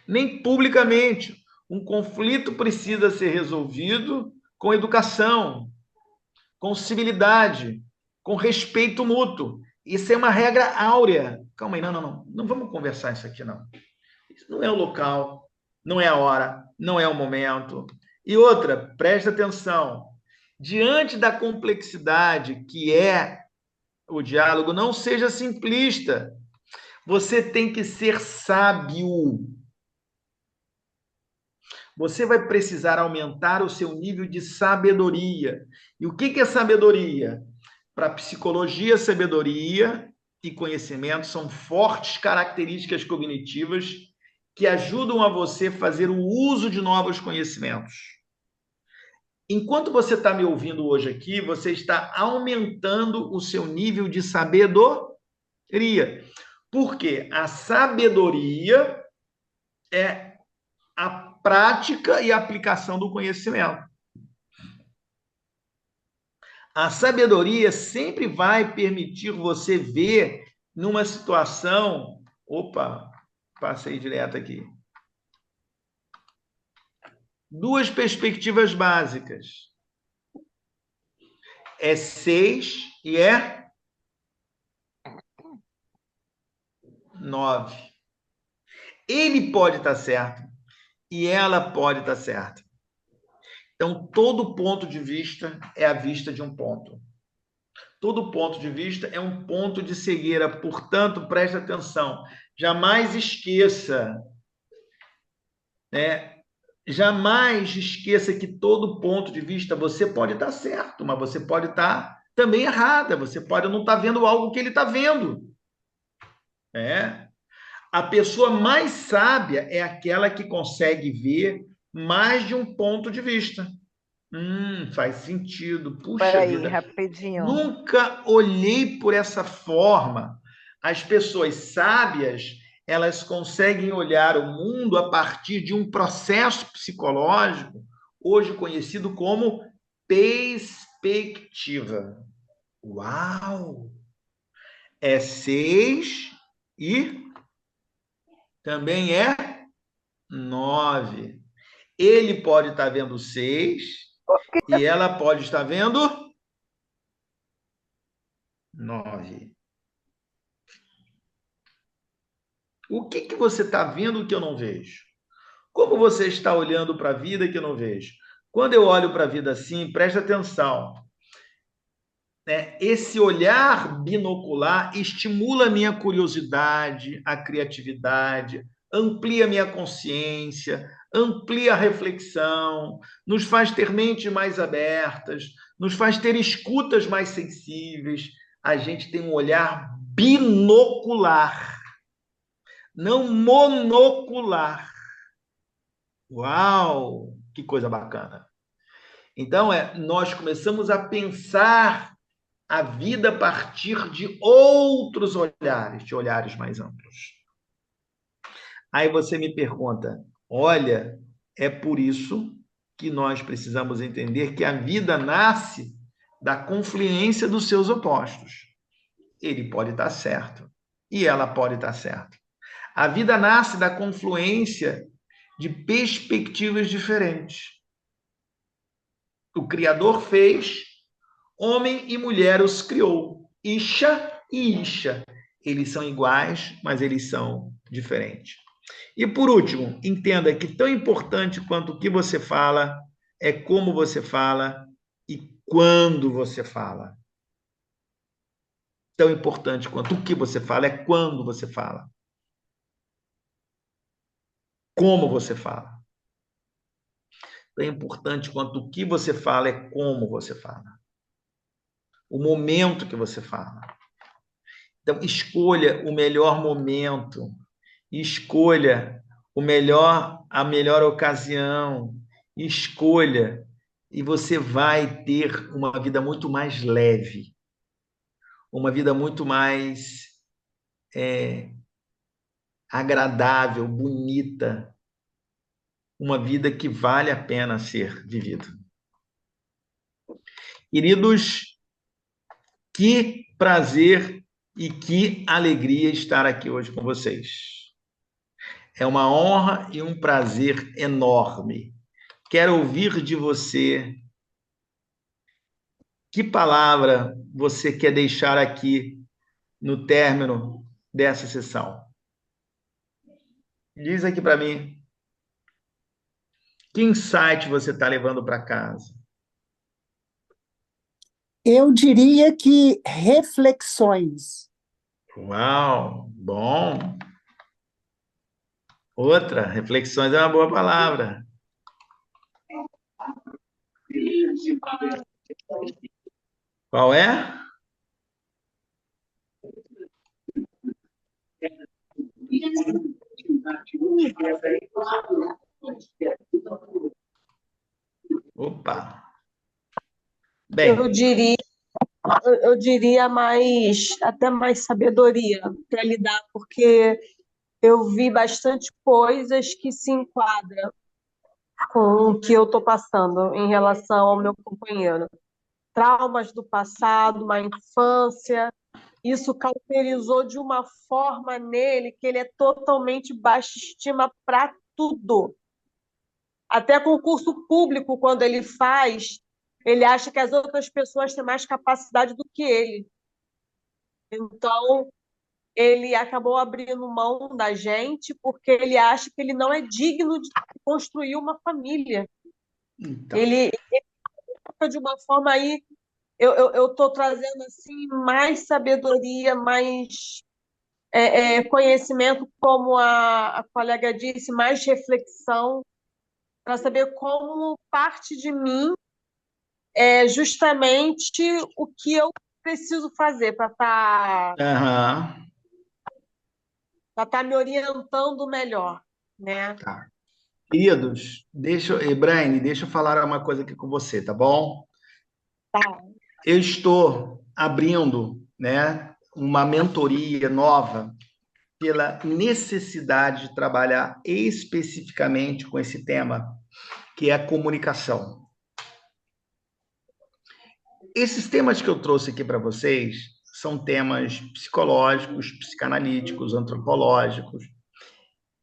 nem publicamente. Um conflito precisa ser resolvido com educação, com civilidade, com respeito mútuo. Isso é uma regra áurea. Calma aí, não vamos conversar isso aqui, não. Isso não é o local, não é a hora, não é o momento. E outra, presta atenção, diante da complexidade que é o diálogo, não seja simplista. Você tem que ser sábio. Você vai precisar aumentar o seu nível de sabedoria. E o que é sabedoria? Para a psicologia, sabedoria e conhecimento são fortes características cognitivas que ajudam a você a fazer o uso de novos conhecimentos. Enquanto você está me ouvindo hoje aqui, você está aumentando o seu nível de sabedoria. Porque a sabedoria é a prática e a aplicação do conhecimento. A sabedoria sempre vai permitir você ver numa situação... Opa, passei direto aqui. Duas perspectivas básicas. É 6 e é 9. Ele pode estar certo e ela pode estar certa. Então, todo ponto de vista é a vista de um ponto. Todo ponto de vista é um ponto de cegueira, portanto, preste atenção. Jamais esqueça, né? Jamais esqueça que todo ponto de vista você pode estar certo, mas você pode estar também errada. Você pode não estar vendo algo que ele está vendo. A pessoa mais sábia é aquela que consegue ver mais de um ponto de vista. Faz sentido. Puxa Peraí, vida. rapidinho. Nunca olhei por essa forma. As pessoas sábias, elas conseguem olhar o mundo a partir de um processo psicológico, hoje conhecido como perspectiva. Uau! É 6 e também é 9. Ele pode estar vendo 6 e ela pode estar vendo 9. O que você está vendo que eu não vejo? Como você está olhando para a vida que eu não vejo? Quando eu olho para a vida assim, presta atenção, né? Esse olhar binocular estimula a minha curiosidade, a criatividade, amplia a minha consciência, amplia a reflexão, nos faz ter mentes mais abertas, nos faz ter escutas mais sensíveis. A gente tem um olhar binocular, não monocular. Uau, que coisa bacana. Então, nós começamos a pensar a vida a partir de outros olhares, de olhares mais amplos. Aí você me pergunta, olha, é por isso que nós precisamos entender que a vida nasce da confluência dos seus opostos. Ele pode estar certo e ela pode estar certa. A vida nasce da confluência de perspectivas diferentes. O Criador fez, homem e mulher os criou. Isha e Isha. Eles são iguais, mas eles são diferentes. E por último, entenda que tão importante quanto o que você fala é como você fala e quando você fala. Tão importante quanto o que você fala é quando você fala. Como você fala. Tão importante quanto o que você fala é como você fala. O momento que você fala. Então, escolha o melhor momento, escolha a melhor ocasião, escolha, e você vai ter uma vida muito mais leve, uma vida muito mais agradável, bonita, uma vida que vale a pena ser vivida. Queridos, que prazer e que alegria estar aqui hoje com vocês. É uma honra e um prazer enorme. Quero ouvir de você que palavra você quer deixar aqui no término dessa sessão. Diz aqui para mim, que insight você está levando para casa? Eu diria que reflexões. Uau, bom. Outra, reflexões é uma boa palavra. Qual é? Opa. Eu Bem, diria, eu diria mais, até mais sabedoria para lidar, porque eu vi bastante coisas que se enquadram com o que eu estou passando em relação ao meu companheiro. Traumas do passado, uma infância, isso cauterizou de uma forma nele que ele é totalmente baixa estima para tudo. Até concurso público, quando ele faz, ele acha que as outras pessoas têm mais capacidade do que ele. Então, ele acabou abrindo mão da gente porque ele acha que ele não é digno de construir uma família. então, Ele, de uma forma aí, eu estou trazendo assim mais sabedoria, mais conhecimento, como a colega disse, mais reflexão, para saber como parte de mim é justamente o que eu preciso fazer para aham, tá me orientando melhor, né? tá. Queridos, Brian, deixa eu falar uma coisa aqui com você, tá bom? Tá. Eu estou abrindo, né, uma mentoria nova pela necessidade de trabalhar especificamente com esse tema, que é a comunicação. Esses temas que eu trouxe aqui para vocês são temas psicológicos, psicanalíticos, antropológicos,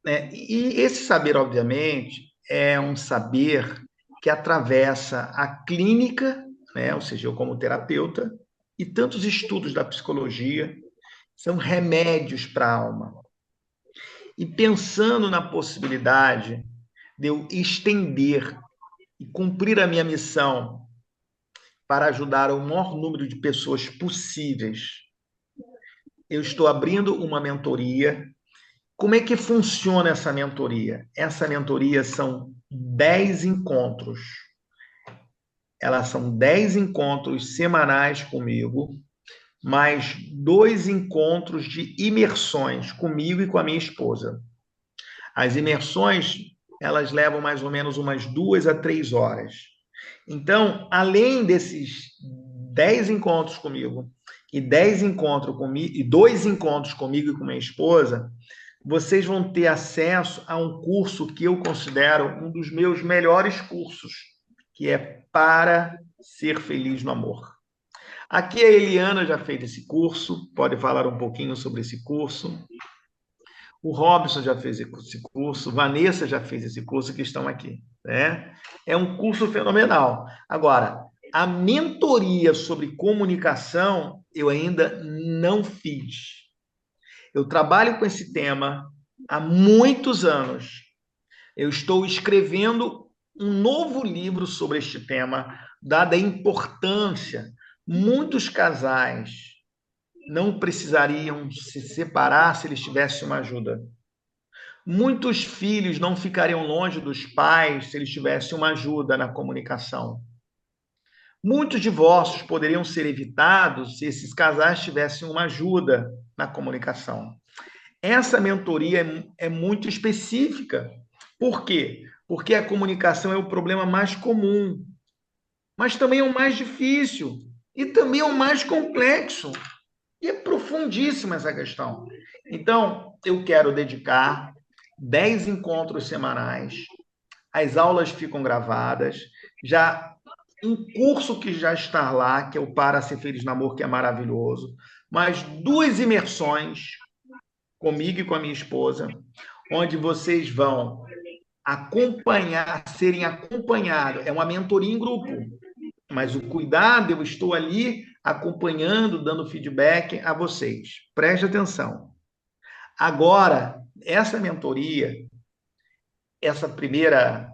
né? E esse saber, obviamente, é um saber que atravessa a clínica, né? Ou seja, eu como terapeuta, e tantos estudos da psicologia, são remédios para a alma. E pensando na possibilidade de eu estender e cumprir a minha missão para ajudar o maior número de pessoas possíveis, eu estou abrindo uma mentoria. Como é que funciona essa mentoria? Essa mentoria são 10 encontros. Elas são 10 encontros semanais comigo, mais 2 encontros de imersões comigo e com a minha esposa. As imersões, elas levam mais ou menos umas 2 a 3 horas. Então, além desses 10 encontros comigo e 10 encontros comigo e 2 encontros comigo e com minha esposa, vocês vão ter acesso a um curso que eu considero um dos meus melhores cursos, que é Para Ser Feliz no Amor. Aqui a Eliana já fez esse curso, pode falar um pouquinho sobre esse curso. O Robson já fez esse curso, Vanessa já fez esse curso, que estão aqui, né? É um curso fenomenal. Agora, a mentoria sobre comunicação eu ainda não fiz. Eu trabalho com esse tema há muitos anos. Eu estou escrevendo um novo livro sobre este tema, dada a importância. Muitos casais não precisariam se separar se eles tivessem uma ajuda. Muitos filhos não ficariam longe dos pais se eles tivessem uma ajuda na comunicação. Muitos divórcios poderiam ser evitados se esses casais tivessem uma ajuda na comunicação. Essa mentoria é muito específica. Por quê? Porque a comunicação é o problema mais comum, mas também é o mais difícil e também é o mais complexo. E é profundíssima essa questão. Então, eu quero dedicar 10 encontros semanais, as aulas ficam gravadas, já um curso que já está lá, que é o Para Ser Feliz no Amor, que é maravilhoso, mais 2 imersões comigo e com a minha esposa, onde vocês vão acompanhar, serem acompanhados. É uma mentoria em grupo, mas o cuidado, eu estou ali acompanhando, dando feedback a vocês. Preste atenção. Agora, essa mentoria, essa primeira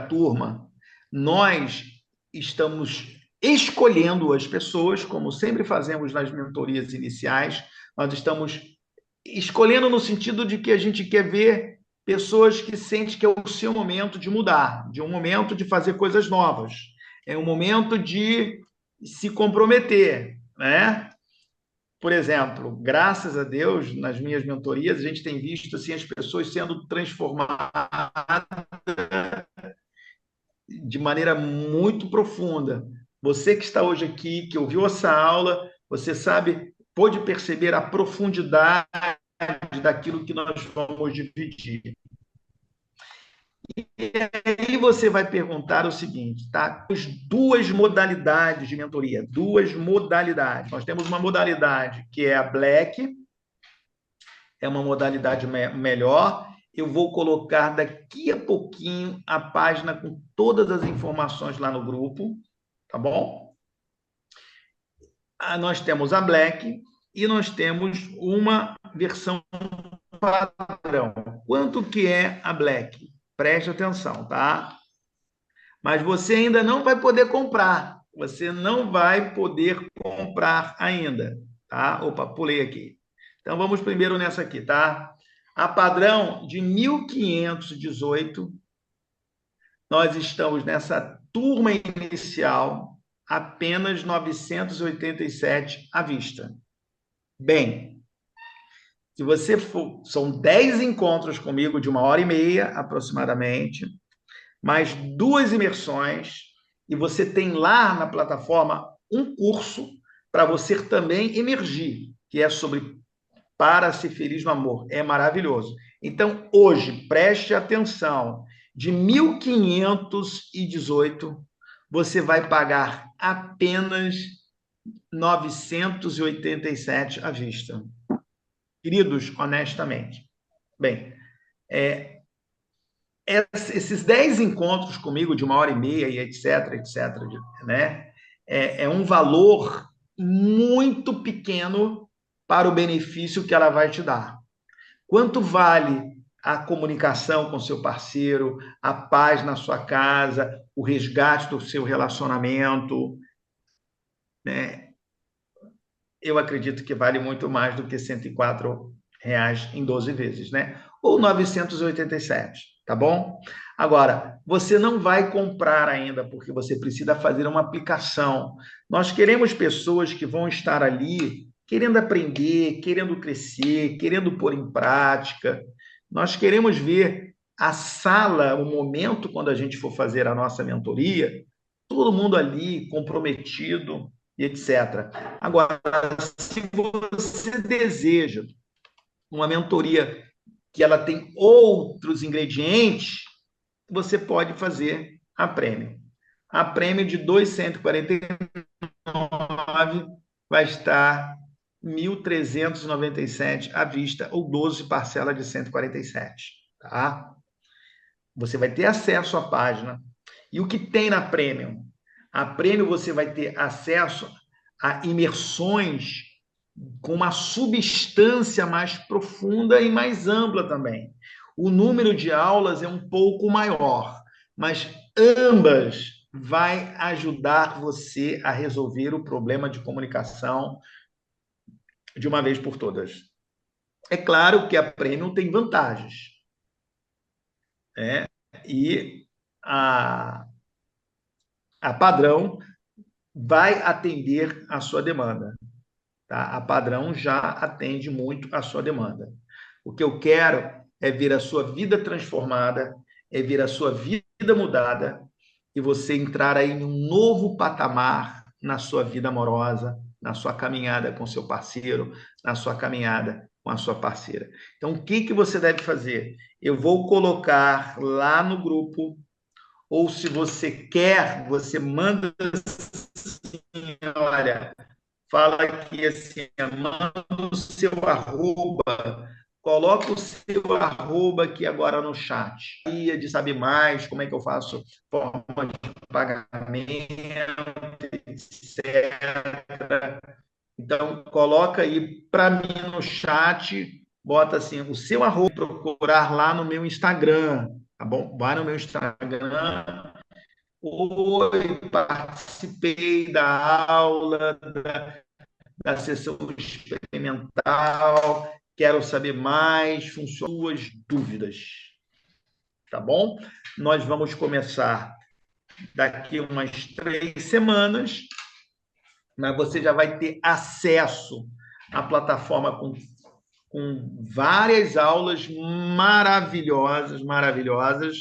turma, nós estamos escolhendo as pessoas, como sempre fazemos nas mentorias iniciais, nós estamos escolhendo no sentido de que a gente quer ver pessoas que sentem que é o seu momento de mudar, de um momento de fazer coisas novas, é um momento de se comprometer, né? Por exemplo, graças a Deus, nas minhas mentorias, a gente tem visto assim, as pessoas sendo transformadas de maneira muito profunda. Você que está hoje aqui, que ouviu essa aula, você sabe, pode perceber a profundidade daquilo que nós vamos dividir. E aí você vai perguntar o seguinte, tá? As 2 modalidades de mentoria, 2 modalidades. Nós temos uma modalidade que é a Black, é uma modalidade melhor. Eu vou colocar daqui a pouquinho a página com todas as informações lá no grupo, tá bom? Nós temos a Black e nós temos uma versão padrão. Quanto que é a Black? Preste atenção, tá? Mas você ainda não vai poder comprar. Você não vai poder comprar ainda, tá? Opa, pulei aqui. Então, vamos primeiro nessa aqui, tá? A padrão de 1.518, nós estamos nessa turma inicial, apenas 987 à vista. Bem, se você for, são 10 encontros comigo de 1h30 aproximadamente, mais 2 imersões, e você tem lá na plataforma um curso para você também emergir, que é sobre Para Ser Feliz no Amor. É maravilhoso. Então, hoje, preste atenção, de 1.518, você vai pagar apenas 987 à vista. Queridos, honestamente. Bem, esses 10 encontros comigo de 1h30 e etc, né? É um valor muito pequeno para o benefício que ela vai te dar. Quanto vale a comunicação com seu parceiro, a paz na sua casa, o resgate do seu relacionamento, né? Eu acredito que vale muito mais do que R$ 104 em 12 vezes, né? Ou 987, tá bom? Agora, você não vai comprar ainda, porque você precisa fazer uma aplicação. Nós queremos pessoas que vão estar ali querendo aprender, querendo crescer, querendo pôr em prática. Nós queremos ver a sala, o momento quando a gente for fazer a nossa mentoria, todo mundo ali comprometido e etc. Agora, se você deseja uma mentoria que ela tem outros ingredientes, você pode fazer a prêmio. A prêmio de 249 vai estar 1.397 à vista, ou 12 parcelas de 147, tá? Você vai ter acesso à página. E o que tem na Premium? A Premium você vai ter acesso a imersões com uma substância mais profunda e mais ampla também. O número de aulas é um pouco maior, mas ambas vai ajudar você a resolver o problema de comunicação de uma vez por todas. É claro que a Premium tem vantagens, né? E a padrão vai atender a sua demanda. Tá? A padrão já atende muito a sua demanda. O que eu quero é ver a sua vida transformada, é ver a sua vida mudada e você entrar aí em um novo patamar na sua vida amorosa, na sua caminhada com seu parceiro, na sua caminhada com a sua parceira. Então, o que você deve fazer? Eu vou colocar lá no grupo, ou se você quer, você manda assim, olha, fala aqui assim, manda o seu arroba, coloca o seu arroba aqui agora no chat. De saber mais, como é que eu faço forma de pagamento, etc. Então, coloca aí para mim no chat, bota assim, o seu arroba, procurar lá no meu Instagram, tá bom? Vai no meu Instagram. Oi, participei da aula, da sessão experimental, quero saber mais, suas dúvidas, tá bom? Nós vamos começar daqui umas 3 semanas, mas você já vai ter acesso à plataforma com várias aulas maravilhosas, maravilhosas,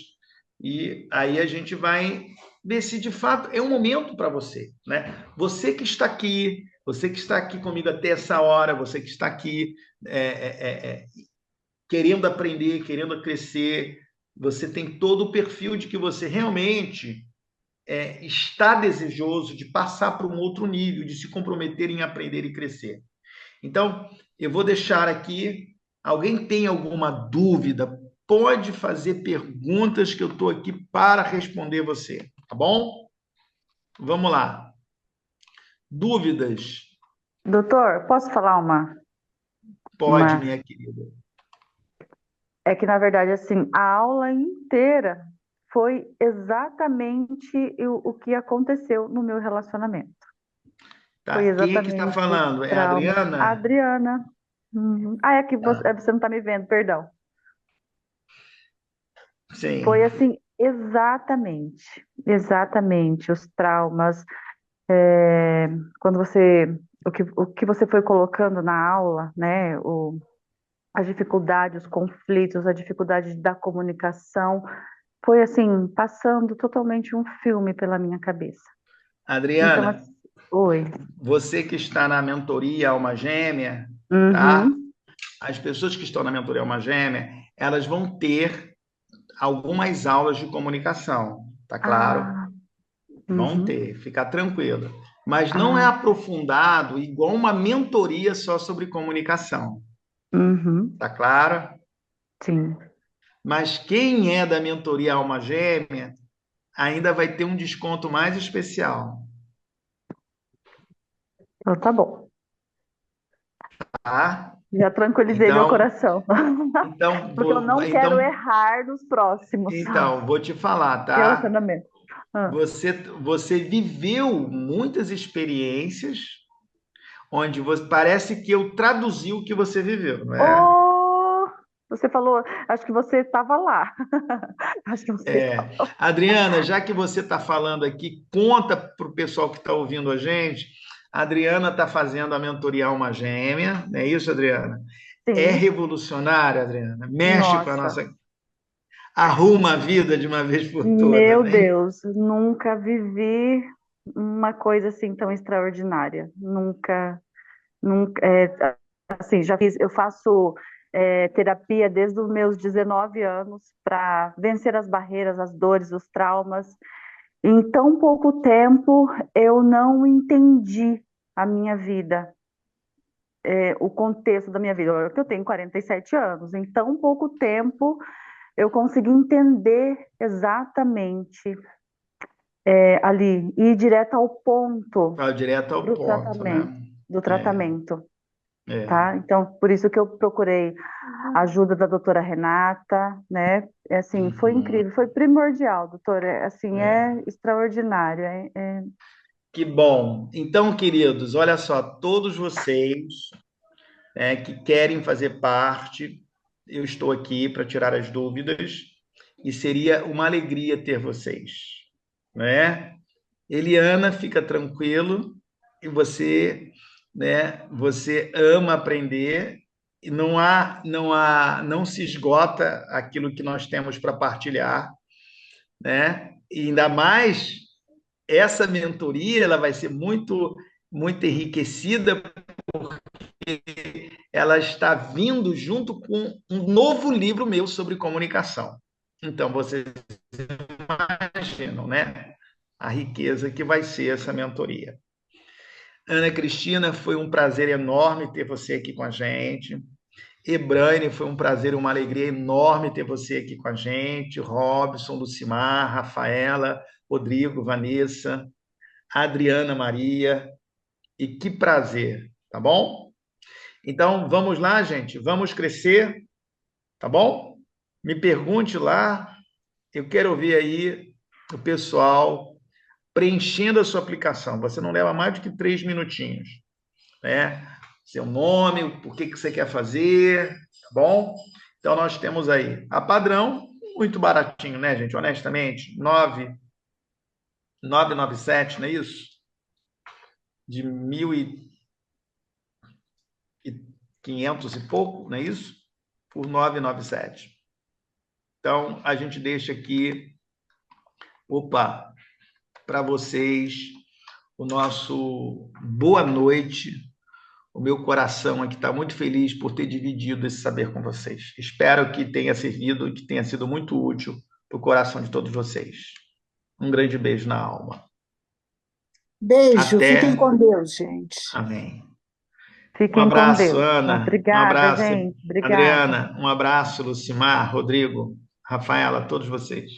e aí a gente vai ver se de fato é um momento para você, né? Você que está aqui comigo até essa hora, você que está aqui querendo aprender, querendo crescer, você tem todo o perfil de que você realmente está desejoso de passar para um outro nível, de se comprometer em aprender e crescer. Então, eu vou deixar aqui. Alguém tem alguma dúvida? Pode fazer perguntas que eu estou aqui para responder você, tá bom? Vamos lá. Dúvidas? Doutor, posso falar Pode, uma... minha querida. É que, na verdade, assim, a aula inteira foi exatamente o que aconteceu no meu relacionamento. Foi Tá. Quem é que está exatamente falando? É a trauma. A Adriana? Adriana. Uhum. Ah, é que Tá. você não está me vendo, perdão. Sim. Foi assim, exatamente os traumas. é, quando o que você foi colocando na aula, né? As dificuldades, os conflitos, a dificuldade da comunicação, foi assim, passando totalmente um filme pela minha cabeça. Então, Adriana, assim, oi. você que está na mentoria Alma Gêmea, tá? Uhum. As pessoas que estão na mentoria Alma Gêmea, elas vão ter algumas aulas de comunicação, tá claro? Ah, Vão uhum. ter, fica tranquilo. Mas não é Ah, aprofundado igual uma mentoria só sobre comunicação, uhum. tá claro? Sim. Mas quem é da mentoria Alma Gêmea ainda vai ter um desconto mais especial, Então, tá bom. tá? Já tranquilizei meu Então, coração. Porque eu não quero então, errar nos próximos então, vou te falar, tá? relacionamentos. Ah. Você viveu muitas experiências onde parece que eu traduzi o que você viveu, não é? Oh, você falou, acho que você estava lá. Acho que você É. estava. Adriana, já que você está falando aqui, conta para o pessoal que está ouvindo a gente. A Adriana está fazendo a mentoria Alma Gêmea, não é isso, Adriana? É Sim, revolucionária, Adriana. Mexe com a nossa, nossa. Arruma a vida de uma vez por todas, meu hein? Deus, nunca vivi uma coisa assim tão extraordinária. Nunca, nunca, assim, já fiz, eu faço terapia desde os meus 19 anos para vencer as barreiras, as dores, os traumas. Em tão pouco tempo, eu não entendi a minha vida, o contexto da minha vida. Olha que eu tenho 47 anos, em tão pouco tempo eu consegui entender exatamente ali, ir direto ao ponto Vai direto ao do ponto, tratamento, né? do É, tratamento, é. tá? Então, por isso que eu procurei a ajuda da doutora Renata, né? É assim, foi Uhum, incrível, foi primordial, doutora, assim, é. é extraordinário, Que bom. Então, queridos, olha só, todos vocês, né, que querem fazer parte, eu estou aqui para tirar as dúvidas e seria uma alegria ter vocês, né? Eliana, fica tranquilo e você, né, você ama aprender e não se esgota aquilo que nós temos para partilhar, né? E ainda mais essa mentoria, ela vai ser muito enriquecida, ela está vindo junto com um novo livro meu sobre comunicação. Então, vocês imaginam, né? A riqueza que vai ser essa mentoria. Ana Cristina, foi um prazer enorme ter você aqui com a gente. Ebraine, foi um prazer, uma alegria enorme ter você aqui com a gente. Robson, Lucimar, Rafaela, Rodrigo, Vanessa, Adriana Maria. E que prazer, tá bom? Então, vamos lá, gente, vamos crescer, tá bom? Me pergunte lá, eu quero ouvir aí o pessoal preenchendo a sua aplicação. Você não leva mais do que 3 minutinhos, né? Seu nome, por que você quer fazer, tá bom? Então, nós temos aí a padrão, muito baratinho, né, gente? Honestamente, 997, não é isso? De 1.500 e pouco, não é isso? Por 997. Então, a gente deixa aqui, opa, para vocês o nosso boa noite. O meu coração aqui está muito feliz por ter dividido esse saber com vocês. Espero que tenha servido e que tenha sido muito útil para o coração de todos vocês. Um grande beijo na alma. Beijo, fiquem Até. com Deus, gente. Amém. Um fiquem com abraço, Deus. Ana. Um Obrigada, abraço, gente, obrigada. Adriana. Um abraço, Lucimar, Rodrigo, Rafaela, todos vocês.